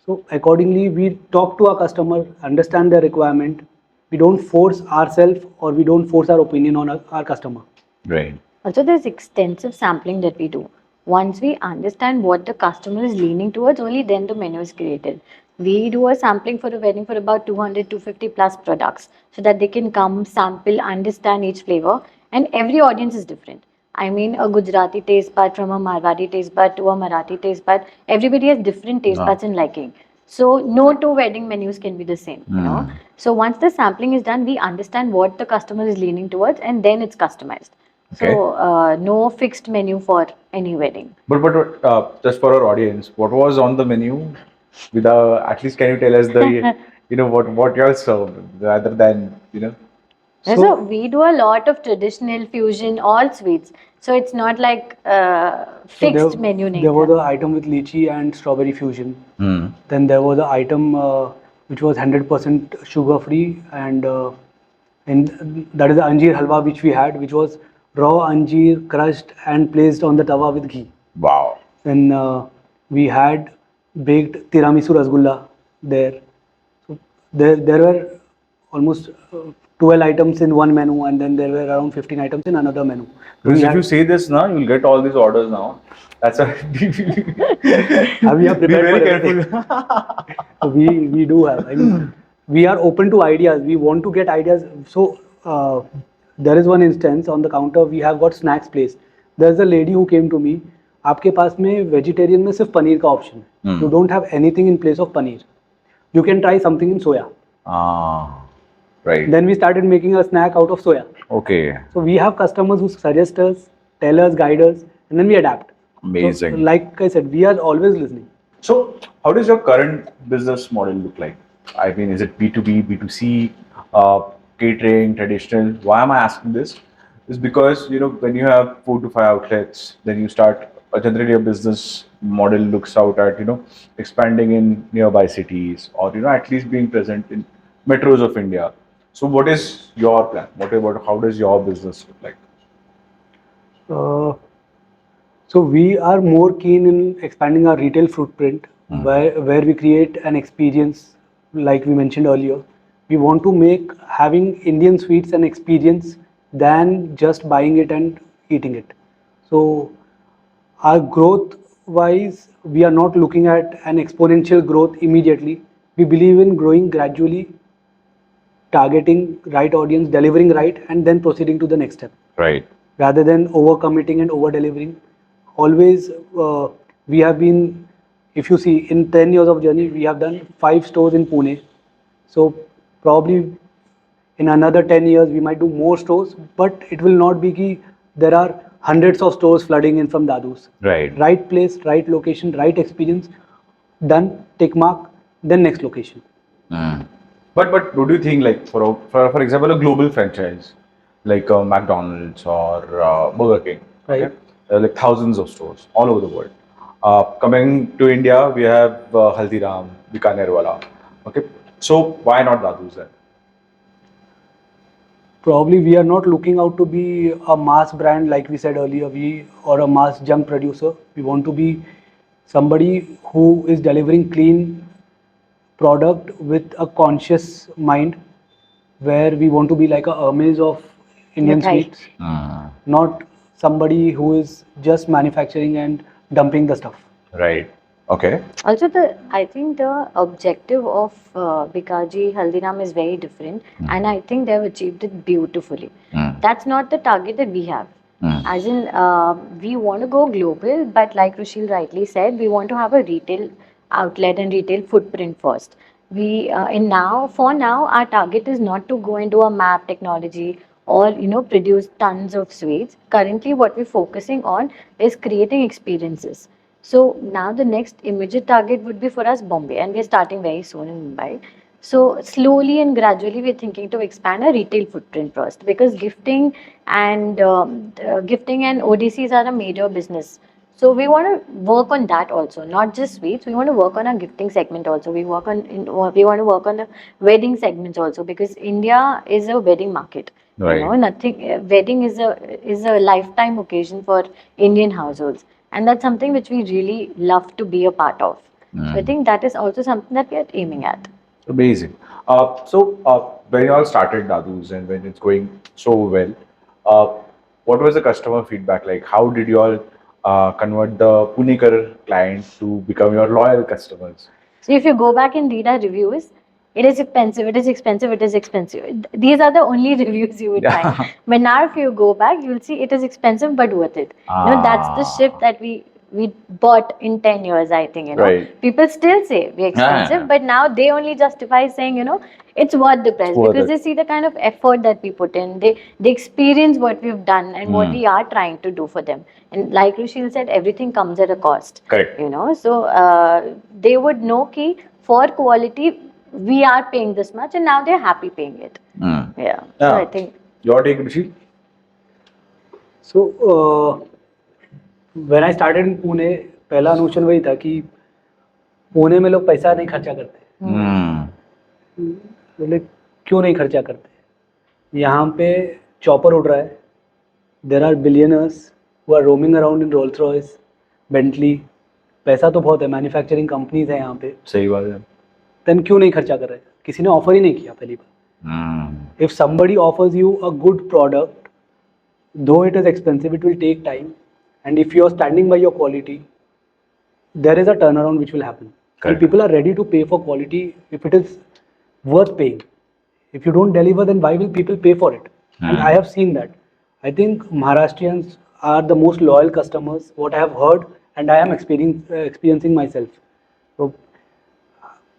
So accordingly, we talk to our customer, understand their requirement. We don't force ourselves or we don't force our opinion on our customer. Right. Also, there's extensive sampling that we do. Once we understand what the customer is leaning towards, only then the menu is created. We do a sampling for a wedding for about 200, 250 plus products so that they can come, sample, understand each flavor. And every audience is different. I mean, a Gujarati taste bud from a Marwadi taste bud to a Marathi taste bud. Everybody has different taste buds and liking. So no two wedding menus can be the same. So once the sampling is done, we understand what the customer is leaning towards and then it's customized. Okay. So no fixed menu for any wedding. But just for our audience, what was on the menu? With at least can you tell us the what you all served rather than So we do a lot of traditional fusion, all sweets. So it's not like So fixed menu there nahi was tha. the item with lychee and strawberry fusion. Hmm. Then there was the item which was 100% sugar free, and that is the anjeer halwa which we had, which was raw anjeer crushed and placed on the tawa with ghee. Wow. Then we had baked tiramisu rasgulla there. So there were almost 12 items in one menu, and then there were around 15 items in another menu. So Because we if you had, say this now, you'll get all these orders now. That's a we are be prepared very for everything. careful. So we do have. I mean, we are open to ideas. We want to get ideas. So there is one instance on the counter. We have got snacks placed. There's a lady who came to me. आपके पास में vegetarian में सिर्फ पनीर का option है. You don't have anything in place of paneer. You can try something in soya. Ah, right. Then we started making a snack out of soya. Okay. So we have customers who suggest us, tell us, guide us, and then we adapt. Amazing. So, like I said, we are always listening. So, how does your current business model look like? I mean, is it B2B, B2C, catering, traditional? Why am I asking this? Is because when you have 4 to 5 outlets, then you start generally a business model looks out at expanding in nearby cities or at least being present in metros of India. So, what is your plan? What about how does your business look like? Uh, So we are more keen in expanding our retail footprint, where we create an experience, like we mentioned earlier. We want to make having Indian sweets an experience than just buying it and eating it. So our growth wise, we are not looking at an exponential growth immediately. We believe in growing gradually, targeting right audience, delivering right, and then proceeding to the next step Right. rather than overcommitting and over delivering. Always, we have been, if you see, in 10 years of journey, we have done 5 stores in Pune. So, probably in another 10 years, we might do more stores, but it will not be ki there are hundreds of stores flooding in from Dadu's. Right. Right place, right location, right experience, done, tick mark, then next location. But do you think like for example a global franchise like McDonald's or Burger King, Right. okay, like thousands of stores all over the world. Coming to India, we have Haldiram, Bikaner wala. Okay, so why not Dadu's then? probably we are not looking out to be a mass brand like we said earlier, we or a mass junk producer. We want to be somebody who is delivering clean product with a conscious mind, where we want to be like a Hermes of Indian Mithai. sweets, not somebody who is just manufacturing and dumping the stuff. Right. Okay. Also, I think the objective of Bikaji Haldiram is very different, and I think they have achieved it beautifully. That's not the target that we have. As in, we want to go global, but like Rusheel rightly said, we want to have a retail outlet and retail footprint first. We in now for now our target is not to go into a map technology or produce tons of sweets. Currently, what we're focusing on is creating experiences. So now the next immediate target would be for us Bombay, and we're starting very soon in Mumbai. So slowly and gradually, we're thinking to expand our retail footprint first, because gifting and ODCs are a major business. So we want to work on that also, not just sweets. We want to work on our gifting segment also. We want to work on the wedding segments also, because India is a wedding market. Right. Nothing. Wedding is a lifetime occasion for Indian households, and that's something which we really love to be a part of. So I think that is also something that we are aiming at. Amazing. When you all started Dadu's and when it's going so well, what was the customer feedback like? How did you all convert the Punekar clients to become your loyal customers? So if you go back and read our reviews, it is expensive, it is expensive, it is expensive. These are the only reviews you would Yeah. find. But now if you go back, you'll see it is expensive but worth it. That's the shift that we bought in 10 years, I think. Right. People still say we're expensive, Yeah. but now they only justify saying, it's worth the price, worth because it. they see the kind of effort that we put in. They experience what we've done and what we are trying to do for them. And like Rusheel said, everything comes at a cost. Correct. So they would know key for quality we are paying this much, and now they're happy paying it. Yeah. So I think Your take, Rusheel? So when I started in Pune, पहला notion वही था कि पुणे में लोग पैसा नहीं खर्चा करते. बोले क्यों नहीं खर्चा करते? यहाँ पे चॉपर उड़ रहा है. There are billionaires who are roaming around in Rolls Royce, Bentley. पैसा तो बहुत है, मैन्युफैक्चरिंग कंपनीज है यहाँ पे. सही बात है. देन क्यों नहीं खर्चा कर रहे? किसी ने ऑफर ही नहीं किया पहली बार. If somebody offers you a good product, though it is expensive, it will take time, and if you are standing by your quality, there is a turnaround which will happen. Correct. And people are ready to pay for quality if it is worth paying. If you don't deliver, then why will people pay for it? And I have seen that. I think Maharashtrians are the most loyal customers, what I have heard, and I am experiencing myself. So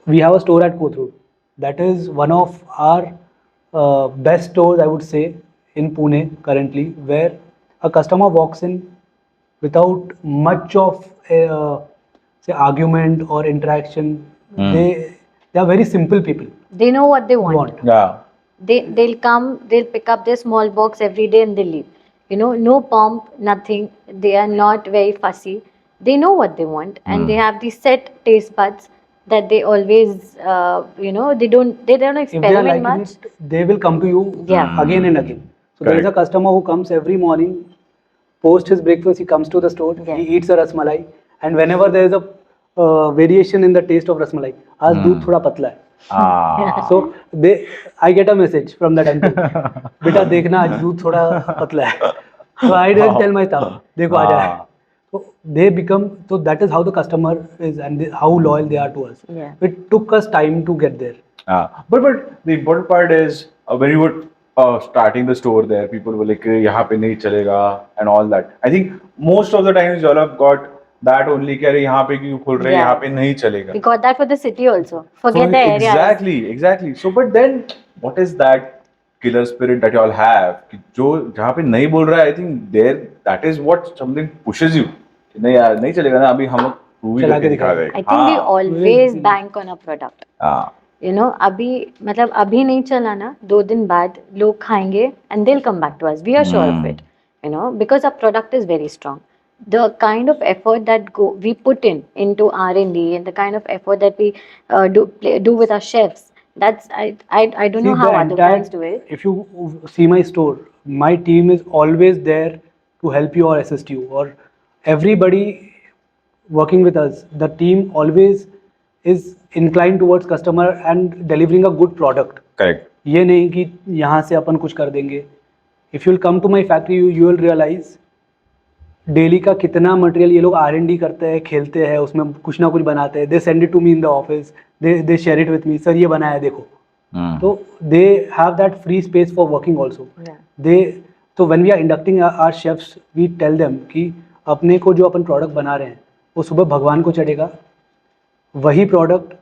we have a store at Kothrud. That is one of our best stores, I would say, in Pune currently, where a customer walks in without much of say argument or interaction. They are very simple people. they know what they want. Yeah. They'll come, they'll pick up their small box every day and they'll leave. No pomp, nothing. They are not very fussy. They know what they want, and they have these set taste buds that they always, they don't If they are experiment liking much. it, they will come to you Yeah. again and again. So there is a customer who comes every morning, post his breakfast, he comes to the store, Yeah. he eats a rasmalai, and whenever there is a variation in the taste of rasmalai, आज दूध थोड़ा पतला है. So I get a message from that uncle. बेटा देखना आज दूध थोड़ा पतला है. So I just tell my staff, देखो आ जाए. So they become, so that is how the customer is, and how loyal they are to us. Yeah. It took us time to get there. But the important part is when you were starting the store there, people were like, यहाँ पे नहीं चलेगा and all that. I think most of the times you all have got that only कि अरे यहाँ पे क्यों खोल रहे हैं, Yeah. यहाँ पे नहीं चलेगा. We got that for the city also. Forget So the areas. exactly. So but then what is that killer spirit that you all have? कि जो जहाँ पे नहीं बोल रहा है, I think there that is what something pushes you. कि नहीं यार नहीं चलेगा ना, अभी हम prove चला करके के दिखा दिखाएंगे. देंगे. I think we always bank on a product. अभी मतलब अभी नहीं चला ना, 2 दिन बाद लोग खाएंगे and they'll come back to us. We are sure of it. Because our product is very strong. The kind of effort that we put into R&D, and the kind of effort that we do with our chefs, That's I don't See know how the other entire. brands do it. If you see my store, my team is always there to help you or assist you, or everybody working with us. The team always is inclined towards customer and delivering a good product. Correct. ये नहीं कि यहाँ से अपन कुछ कर देंगे. If you'll come to my factory, you will realize daily का कितना मटेरियल ये लोग R&D करते हैं, खेलते हैं, उसमें कुछ ना कुछ बनाते हैं. They send it to me in the office, they share it with me, sir ये बनाया है देखो. तो they have that free space for working also. They तो when we are inducting our chefs, we tell them कि अपने को जो अपन प्रोडक्ट बना रहे हैं वो सुबह भगवान को चढ़ेगा. वही प्रोडक्ट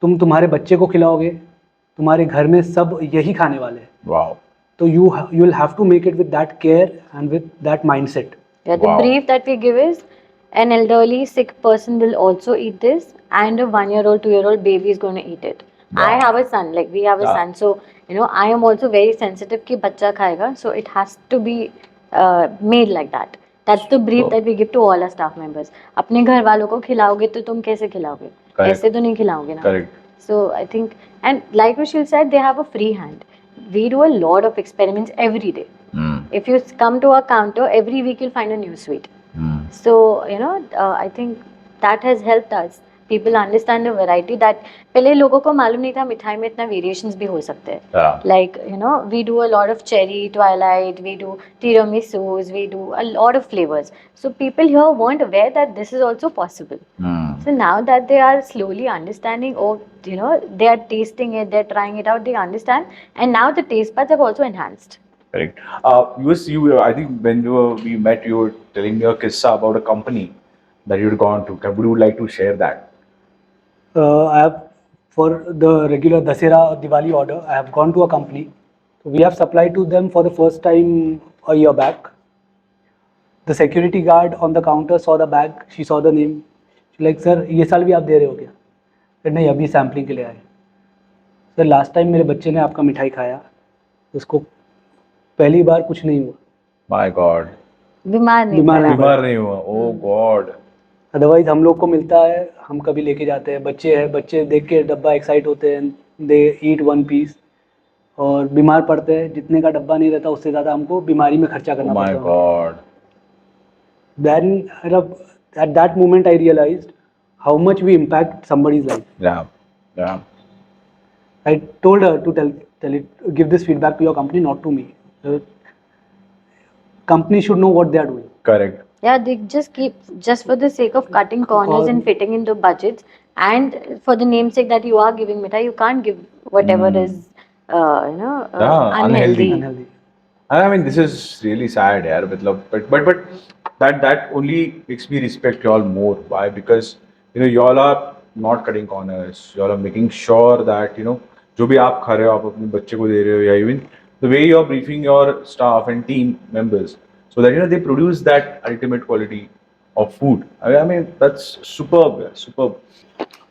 तुम्हारे बच्चे को खिलाओगे, तुम्हारे घर में सब यही खाने वाले हैं. Wow. तो you will have to make it with that care and with that mindset. Yeah, the Wow. brief that we give is an elderly sick person will also eat this, and a 1-year-old, 2-year-old baby is going to eat it. I Wow. have a son, like we have a Yeah. son, so I am also very sensitive कि बच्चा खाएगा, so it has to be made like that. That's the brief So- that we give to all our staff members. अपने घर वालों को खिलाओगे तो तुम कैसे खिलाओगे? Correct. ऐसे तो नहीं खिलाओगे ना. Correct. So I think, and like Rusheel said, they have a free hand. We do a lot of experiments every day. If you come to our counter, every week you'll find a new sweet. So, I think that has helped us. People understand the variety that पहले लोगों को मालूम नहीं था मिठाई में इतना variations भी हो सकते हैं. Yeah. Like, we do a lot of cherry, twilight, we do tiramisus, we do a lot of flavors. So people here weren't aware that this is also possible. So now that they are slowly understanding, they are tasting it, they're trying it out, they understand. And now the taste buds have also enhanced. Correct. I think when we met, you were telling me a kissa about a company that you'd gone to. Would you like to share that? I have, for the regular Dasera Diwali order, I have gone to a company. We have supplied to them for the first time a year back. The security guard on the counter saw the bag. She saw the name. She's like, sir, ये साल भी आप दे रहे हो क्या? फिर नहीं, अभी सैम्पलिंग के लिए आए. सर लास्ट टाइम मेरे बच्चे ने आपका मिठाई खाया, उसको पहली बार कुछ नहीं हुआ. My God. बीमार नहीं बीमार पड़ा. नहीं बीमार नहीं हुआ. Oh God. अदरवाइज हम लोग को मिलता है, हम कभी लेके जाते हैं. बच्चे हैं, बच्चे देख के डब्बा एक्साइट होते हैं, दे ईट 1 पीस, और बीमार पड़ते हैं. जितने का डब्बा नहीं रहता उससे ज़्यादा हमको बीमारी में खर्चा Oh करना my पड़ता है. God. Then at that moment I realized how much we impact somebody's life. Yeah. Yeah. I told her to tell it, give this feedback to your company, not to me. The company should know what they are doing. Correct. Yeah, they just for the sake of cutting corners and fitting into budgets, and for the namesake that you are giving mithai, you can't give whatever is, unhealthy. Unhealthy. I mean, this is really sad, yaar. But that only makes me respect y'all more. Why? Because y'all are not cutting corners. Y'all are making sure that जो भी आप खा रहे हो आप अपने बच्चे को दे रहे हो, या even the way you are briefing your staff and team members, so that they produce that ultimate quality of food. I mean that's superb, yeah, superb.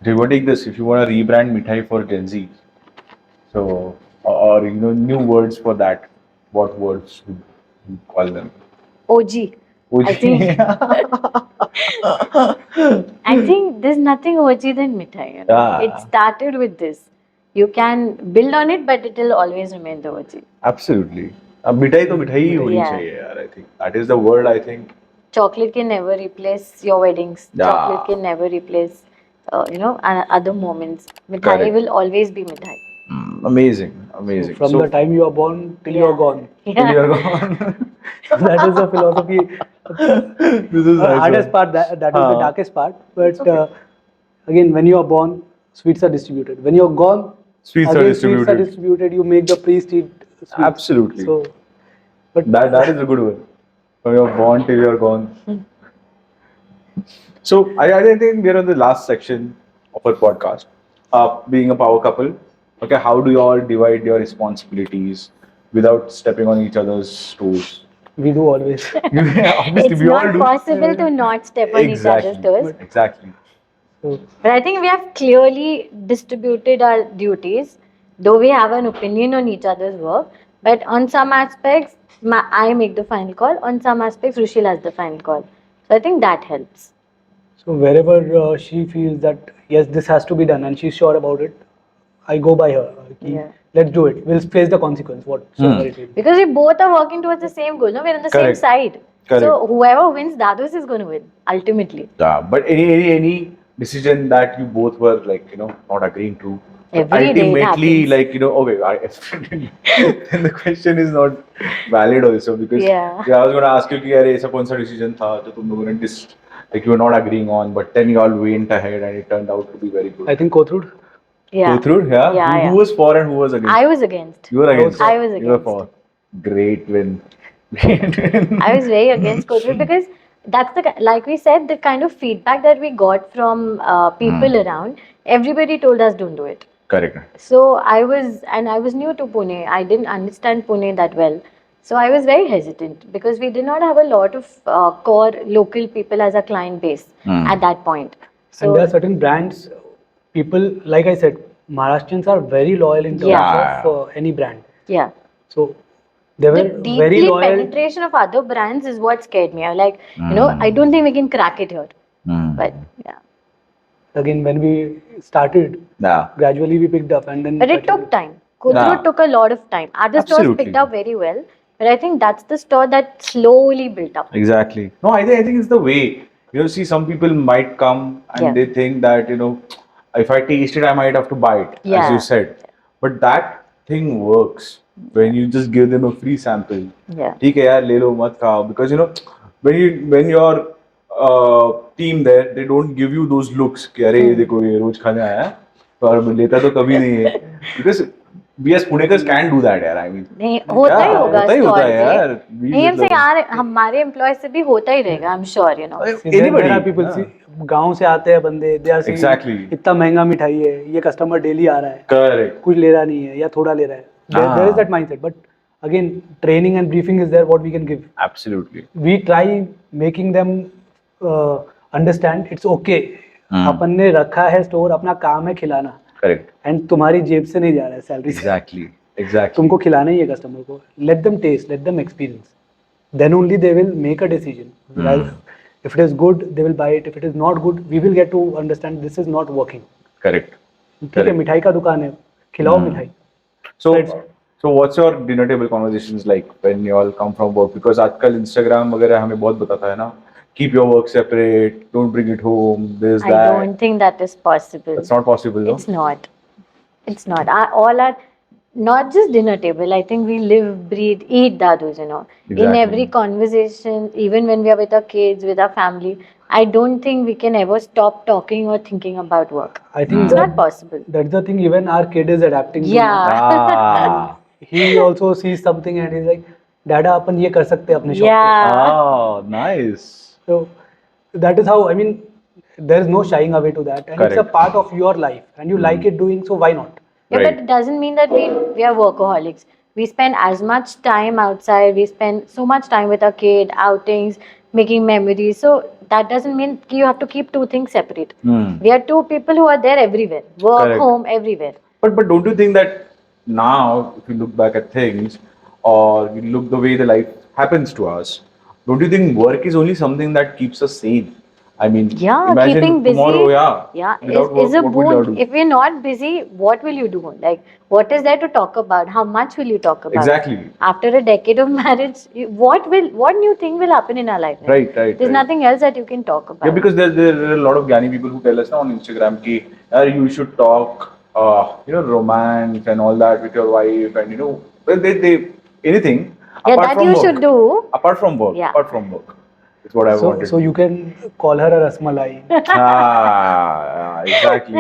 They will take this if you want to rebrand Mithai for Gen Z. So or new words for that. What words would you call them? OG. I think I think there's nothing OG than mithai. Yeah. It started with this. You can build on it, but it will always remain the OG. Absolutely. अब मिठाई तो मिठाई ही होनी Yeah. चाहिए यार. I think that is the word. I think. Chocolate can never replace your weddings. Yeah. Chocolate can never replace, other moments. Mithai Correct. will always be mithai. Amazing, amazing. From the time you are born till you are gone. till Yeah. you're gone. That is the philosophy. This is The nice hardest one. part, that is the darkest part. But again, when you are born, sweets are distributed. When you are gone, Sweets are again, sweets are distributed. distributed. You make the priest eat sweets. Absolutely. So, but That is a good one. From you're born till you're gone. So I think we're on the last section of our podcast. Being a power couple, okay, how do you all divide your responsibilities without stepping on each other's toes? we do always. Obviously, It's we all not do. possible to not step on each other's toes. Exactly. So, But I think we have clearly distributed our duties, though we have an opinion on each other's work. But on some aspects, I make the final call. On some aspects, Rusheel has the final call. So I think that helps. so wherever she feels that yes, this has to be done, and she's sure about it, I go by her. कि Yeah. Let's do it. We'll face the consequence. Whatsoever it will be. Because we both are working towards the same goal. No, we're on the Correct. same side. Correct. So whoever wins, Dadus is going to win ultimately. Yeah, but any decision that you both were like not agreeing to, but Every day it ultimately happens. like okay, then the question is not valid also because Yeah. I was going to ask you कि यार ऐसा कौन सा decision था जो तुम लोगों ने like you were not agreeing on, but then you all went ahead and it turned out to be very good. I think Kothrud. Yeah. Kothrud, yeah. Yeah, Who yeah. was for and who was against? I was against. You were against. I was You were against. for. Great win. Great win. I was very against Kothrud because that's like we said, the kind of feedback that we got from people around, everybody told us don't do it. Correct. So I was new to Pune. I didn't understand Pune that well. So I was very hesitant because we did not have a lot of core local people as a client base at that point. So And there are certain brands, people, like I said, Maharashtrians are very loyal in terms Yeah. of any brand. yeah. So they were The very deeply loyal. penetration of other brands is what scared me. I like, I don't think we can crack it here. But yeah. Again, when we started, Yeah. gradually we picked up and then. But it took time. Kothrud Yeah. took a lot of time. Other stores Absolutely. picked up very well. But I think that's the store that slowly built up. Exactly. No, I think it's the way. See, some people might come and Yeah. they think that, if I taste it, I might have to buy it, as Yeah. you said. But that thing works when you just give them a free sample. Yeah. ठीक है यार ले लो मत खाओ because when your team there they don't give you those looks कि अरे ये देखो ये रोज खाने आया है पर लेता तो कभी नहीं है because we as Punekars can do that यार I mean नहीं होता ही Yeah, होगा होता ही store होता है पे। यार। We नहीं हमसे मतलब- यार हमारे एम्प्लॉय से भी होता ही रहेगा I am sure There are people, see, गांव से आते हैं बंदे, they are saying, Exactly. इतना महंगा मिठाई है, ये कस्टमर डेली आ रहा है, Correct. कुछ ले रहा नहीं है या थोड़ा ले रहा है. There is that mindset, but again, training and briefing is there. What we can give. Absolutely. We try making them understand it's okay. अपन ने रखा है स्टोर, अपना काम है खिलाना. Correct. एंड तुम्हारी जेब से नहीं जा रहा है सैलरी से. Exactly. Exactly. तुमको खिलाना ही है कस्टमर को. Let them taste, let them experience, then only they will make a decision. If it is good, they will buy it. If it is not good, we will get to understand this is not working. Correct. ठीक है, मिठाई का दुकान है, खिलाओ मिठाई. So, Let's- so what's your dinner table conversations like when you all come from work? Because आजकल Instagram वगैरह हमें बहुत बताता है ना, keep your work separate, don't bring it home, this, I that. don't think that is possible. That's not possible, no? It's not. It's not. All our not just dinner table. I think we live, breathe, eat dadus. In Exactly. every conversation, even when we are with our kids, with our family, I don't think we can ever stop talking or thinking about work. I think It's not possible. that's the thing. Even our kid is adapting. to Yeah. Ah. He also sees something and he's like, "Dada, अपन ये कर सकते हैं अपने shop पे." Yeah. Oh, nice. So that is how, I mean, there is no shying away to that, and it's a Correct. part of your life, and you like it doing, so why not? Yeah, Right. but it doesn't mean that we are workaholics. We spend as much time outside. We spend so much time with our kid, outings, making memories. So that doesn't mean you have to keep two things separate. We are two people who are there everywhere, work, Correct. home, everywhere. But don't you think that now, if you look back at things, or you look the way the life happens to us, don't you think work is only something that keeps us sane? I mean, Yeah, imagine keeping busy. tomorrow, Yeah, without is a work, what will you boon. do? If we're not busy, what will you do? Like, what is there to talk about? How much will you talk about? Exactly. After a decade of marriage, what new thing will happen in our life? Right. There's nothing else that you can talk about. Yeah, because there are a lot of Gyani people who tell us now on Instagram ki, you should talk, romance and all that with your wife, and well, they anything. Yeah, apart that from you work. should do. Apart from work. Yeah. Apart from work. It's what I wanted. So you can call her a rasmalai. Exactly.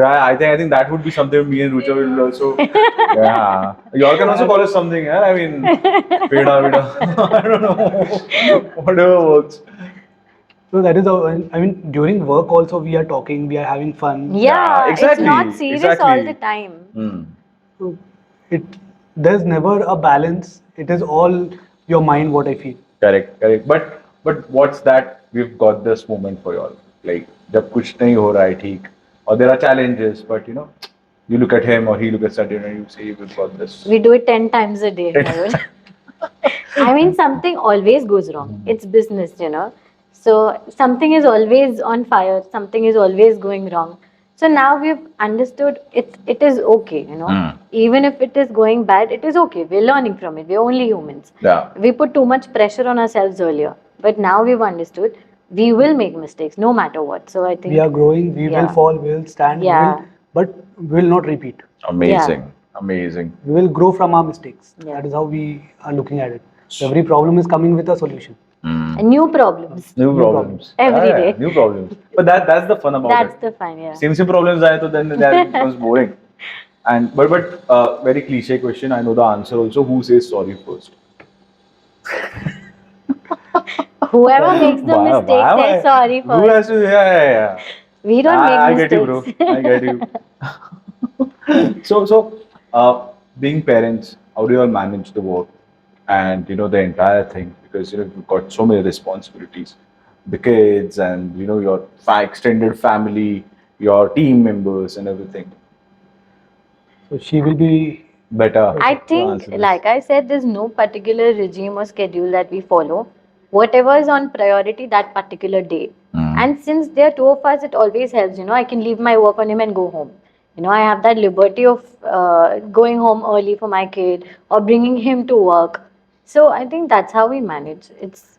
I think that would be something me and Rucha will also. Yeah. You all can also call us something. Yeah? I mean, peda. I don't know. Whatever works. So that is how, I mean, during work also we are talking, we are having fun. Yeah, exactly, it's not serious exactly. all the time. So there's never a balance. It is all your mind, what I feel. Correct. But what's that? We've got this moment for y'all. Like, जब कुछ नहीं हो रहा है ठीक, or there are challenges, but you look at him or he looks at you and you say, we've got this. We do it 10 times a day. I mean, something always goes wrong. It's business, So something is always on fire. Something is always going wrong. So now we've understood it is okay, you know. Even if it is going bad, it is okay. We're learning from it. We're only humans. Yeah. We put too much pressure on ourselves earlier, but now we've understood we will make mistakes no matter what. So I think We are growing, we will fall, we will stand, we will, but we will not repeat. Amazing. Amazing. We will grow from our mistakes. Yeah. That is how we are looking at it. Every problem is coming with a solution. And new problems. New problems. Every day. New problems. But that's the fun about That's it. the fun, yeah. Same problems आए तो then that becomes boring. And but very cliche question. I know the answer also. Who says sorry first? Whoever makes the mistake says sorry Who first. has to? Yeah. We don't make I mistakes. get you, bro. I get you. So, being parents, how do you all manage the work and the entire thing? Because you've got so many responsibilities, the kids and your extended family, your team members and everything. So she will be Better. I to think, answer this. like I said, there's no particular regime or schedule that we follow. Whatever is on priority that particular day. And since there are two of us, it always helps. I can leave my work on him and go home. I have that liberty of going home early for my kid or bringing him to work. So I think that's how we manage. It's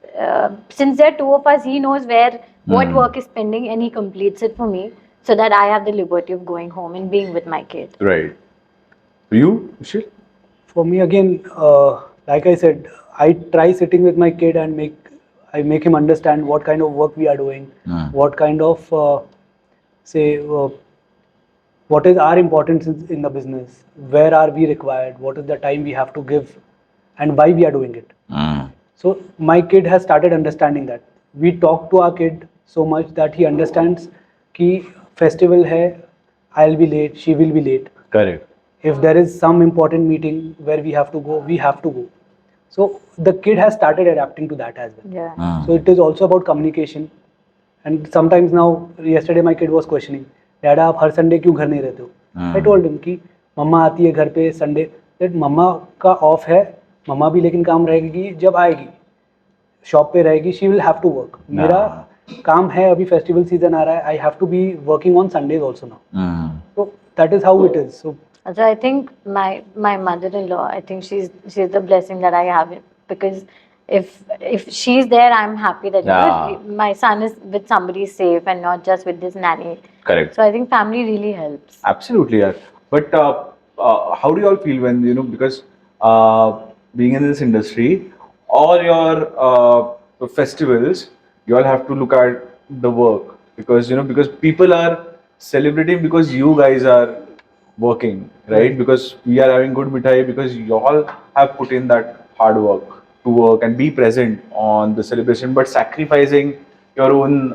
since there are two of us, he knows where what work is pending and he completes it for me, so that I have the liberty of going home and being with my kid. Right. You, Rusheel? For me again, like I said, I try sitting with my kid and make him understand what kind of work we are doing, what kind of what is our importance in the business, where are we required, what is the time we have to give, and why we are doing it. So my kid has started understanding that. We talk to our kid so much that he understands कि festival है, I'll be late, she will be late. Correct. If there is some important meeting where we have to go, we have to go. So the kid has started adapting to that as well. Yeah. So it is also about communication. And sometimes now, yesterday my kid was questioning, Dada, आप हर Sunday क्यों घर नहीं रहते हो? I told him कि मम्मा आती है घर पे संडे, that मम्मा का ऑफ है, मम्मा भी लेकिन काम रहेगी जब आएगी, शॉप पे रहेगी, she will have to work. मेरा काम है, अभी फेस्टिवल सीजन आ रहा है, I have to be working on Sundays also now. So that is how it is. So I think my mother-in-law, I think she's the blessing that I have, because if she's there, I'm happy that my son is with somebody safe and not just with this nanny. Correct. So I think family really helps. Absolutely, yeah. But how do you all feel when because being in this industry, all your festivals, you all have to look at the work because people are celebrating because you guys are working, right? Because we are having good mithai because you all have put in that hard work to work and be present on the celebration, but sacrificing your own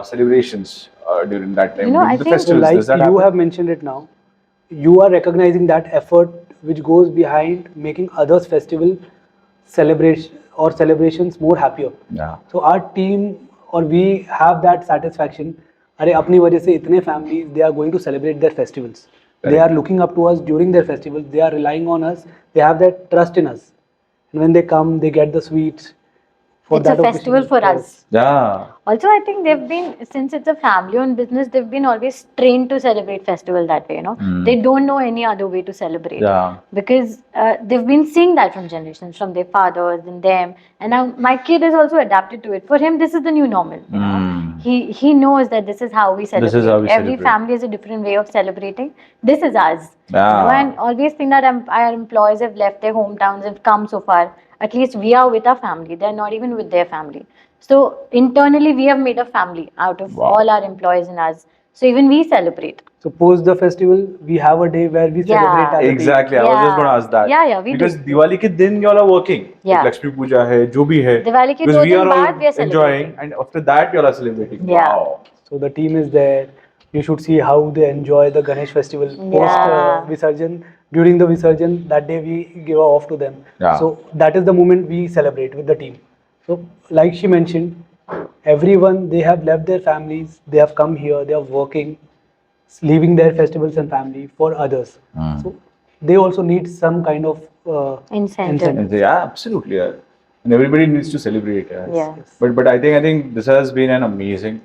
celebrations during that time. I During the think festivals, like does that you happen? have mentioned it now, you are recognizing that effort which goes behind making others' festival celebrations more happier. Yeah. So our team or we have that satisfaction. अरे अपनी वजह से इतने families they are going to celebrate their festivals. They are looking up to us during their festivals. They are relying on us. They have that trust in us. And when they come, they get the sweets. It's a festival for us. Yeah. Also, I think since it's a family-owned business, they've been always trained to celebrate festival that way, They don't know any other way to celebrate. Yeah. Because they've been seeing that from generations, from their fathers and them. And now my kid is also adapted to it. For him, this is the new normal, He knows that this is how we celebrate. This is how we Every celebrate. family has a different way of celebrating. This is ours. Yeah. And always think that our employees have left their hometowns and come so far. At least we are with our family. They're not even with their family. So internally, we have made a family out of all our employees and us. So even we celebrate. So post the festival, we have a day where we celebrate as a team. Exactly. I was just going to ask that. Yeah, we because do. Diwali ke din you all are working. Yeah. Lakshmi Puja hai, jo bhi hai. Diwali ke because 2 we din are baad all we are enjoying, celebrating. and after that you all are celebrating. Yeah. Wow. So the team is there. You should see how they enjoy the Ganesh festival post Visarjan. During the Visarjan, that day we give off to them. Yeah. So that is the moment we celebrate with the team. So like she mentioned, everyone, they have left their families, they have come here, they are working, leaving their festivals and family for others. So they also need some kind of Incentive. Yeah, absolutely. Yeah. And everybody needs to celebrate. Yeah. But I think this has been an amazing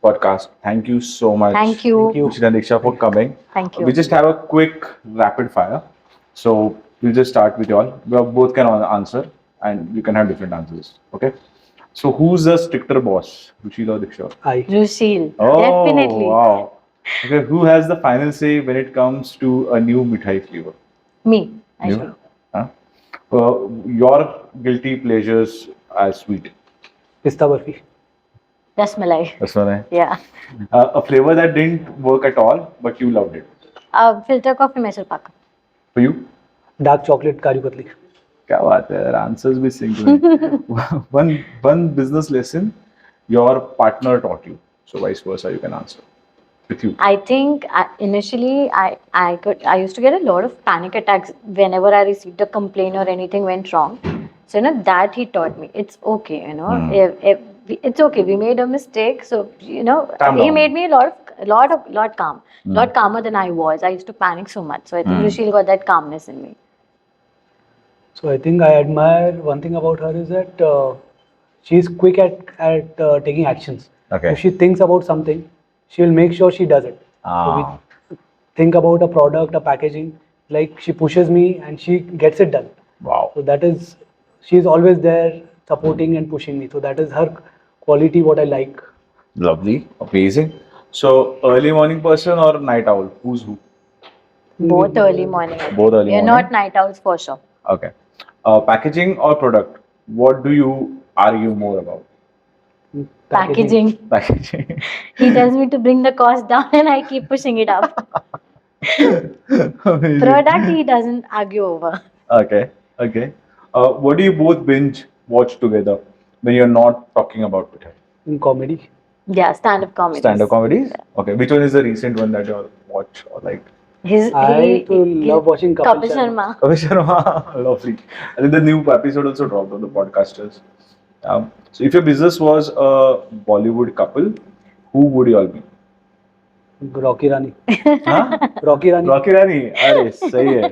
podcast. Thank you so much. Thank you. Thank you. Rusheel and Diksha for coming. Thank you. We just have a quick rapid fire. So we'll just start with y'all. We both can answer and you can have different answers. Okay. So who's the stricter boss, Rusheel or Diksha? I. Rusheel. Oh, Definitely. wow. Okay, who has the final say when it comes to a new Mithai flavor? Me. I You? should. Huh? Your guilty pleasures as sweet. Pista barfi. That's malai. That's one. Yeah. A flavor that didn't work at all, but you loved it. Filter coffee Mysore pak. For you? Dark chocolate kaju katli. क्या बात है यार, answers भी sync हुए. one business lesson your partner taught you. So vice versa, you can answer with you. I think initially I used to get a lot of panic attacks whenever I received a complaint or anything went wrong. So that he taught me. It's okay, it's okay. We made a mistake, so Calm he down. made me a lot calm, lot calmer than I was. I used to panic so much. So I think Rusheel got that calmness in me. So I think I admire one thing about her is that she's quick at taking actions. Okay. If she thinks about something, she will make sure she does it. So Ah, we think about a product, a packaging, like she pushes me and she gets it done. wow. So that is, she's always there supporting and pushing me. So that is her quality, what I like. Lovely, amazing. So early morning person or night owl? Who's who? Both early morning. I think. Both early We're morning? not night owls for sure. Okay. Packaging or product? What do you argue more about? Packaging. Packaging. He tells me to bring the cost down, and I keep pushing it up. Amazing. Product he doesn't argue over. Okay. Okay. What do you both binge watch together when you're not talking about it? In comedy. Yeah, stand-up comedy. Stand-up comedies? Okay. Which one is the recent one that you watch or like? I love watching Kapil Sharma. Kapil Sharma. Lovely. I think the new episode also dropped on the podcasters. So if your business was a Bollywood couple, who would you all be? Rocky Rani. Huh? Rocky Rani. Rocky Rani. अरे सही है.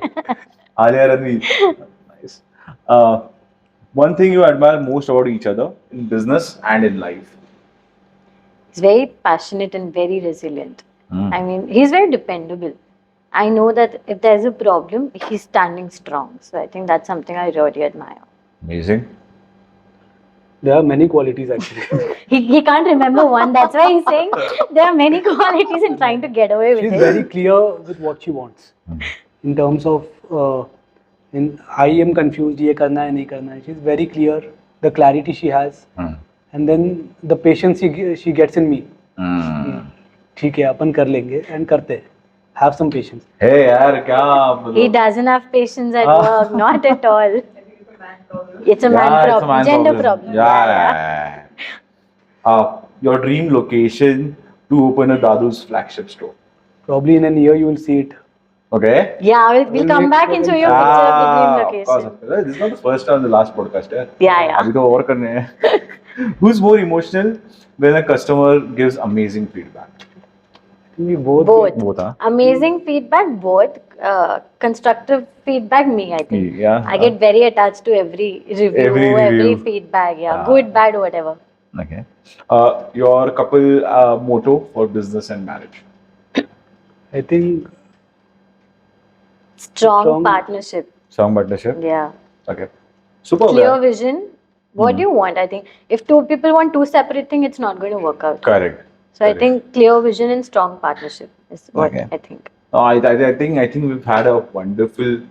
Alia Ranveer. Nice. One thing you admire most about each other in business and in life. He's very passionate and very resilient. I mean, he's very dependable. I know that if there's a problem, he's standing strong. So I think that's something I really admire. Amazing. There are many qualities actually. He can't remember one. That's why he's saying there are many qualities in trying to get away with She's it. very clear with what she wants. In terms of, I am confused, ये करना है नहीं करना है. She's very clear. The clarity she has, and then the patience she gets in me. ठीक है, अपन कर लेंगे and करते हैं. Have some patience. Hey यार क्या? He doesn't have patience at work, not at all. It's a man Yeah, problem, it's a man gender problem. Yeah. Your dream location to open a Dadu's flagship store. Probably in a year you will see it. Okay. Yeah, we'll come back and show you a picture of the dream location. Of course. This is not the first time, the last podcast. Yeah. अभी तो और करने हैं. Who's more emotional when a customer gives amazing feedback? We both. Both, huh? Amazing feedback, both. Constructive feedback, me, I think. Yeah. I get very attached to every review, Every every review. feedback. Yeah, good, bad, whatever. Okay. Your couple motto for business and marriage? I think Strong partnership. Strong partnership? Yeah. Okay. Super. Clear vision. What do you want? I think if two people want two separate things, it's not going to work out. Correct. So I think clear vision and strong partnership is what Okay. I think. I think we've had a wonderful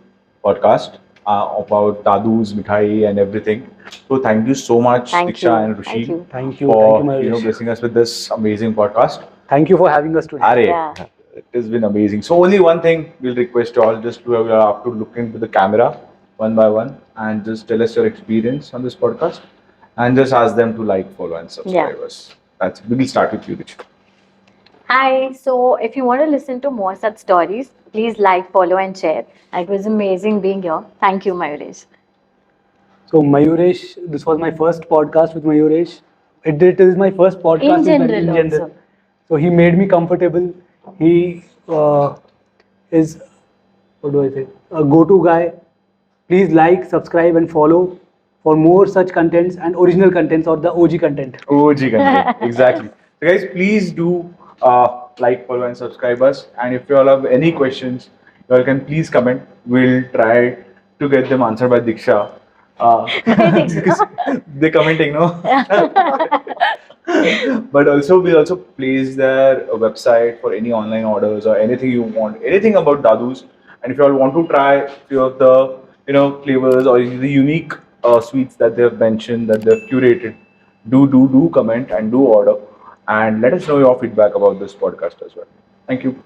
podcast about Dadu's, Mithai, and everything. So thank you so much, Thank Diksha you. and Thank Rusheel, you. thank you. for Thank you, Mayuresh. blessing us with this amazing podcast. Thank you for having us today. Are, Yeah. it has been amazing. So only one thing we'll request you all, just to have to look into the camera one by one and just tell us your experience on this podcast, and just ask them to like, follow, and subscribe us. That's it. We'll start with you, Diksha. Hi. So if you want to listen to more such stories, please like, follow, and share. It was amazing being here. Thank you, Mayuresh. So Mayuresh, this was my first podcast with Mayuresh. It is my first podcast In general also. So he made me comfortable. He is, what do I say, a go-to guy. Please like, subscribe, and follow for more such contents and original contents or the OG content. OG content. Exactly. So guys, please do like, follow, and subscribe us. And if you all have any questions, you all can please comment. We'll try to get them answered by Diksha. Because they're commenting, no? But also we also place their website for any online orders or anything you want, anything about Dadu's. And if you all want to try few of the flavors or the unique sweets that they've mentioned, that they've curated, do comment and do order, and let us know your feedback about this podcast as well. Thank you.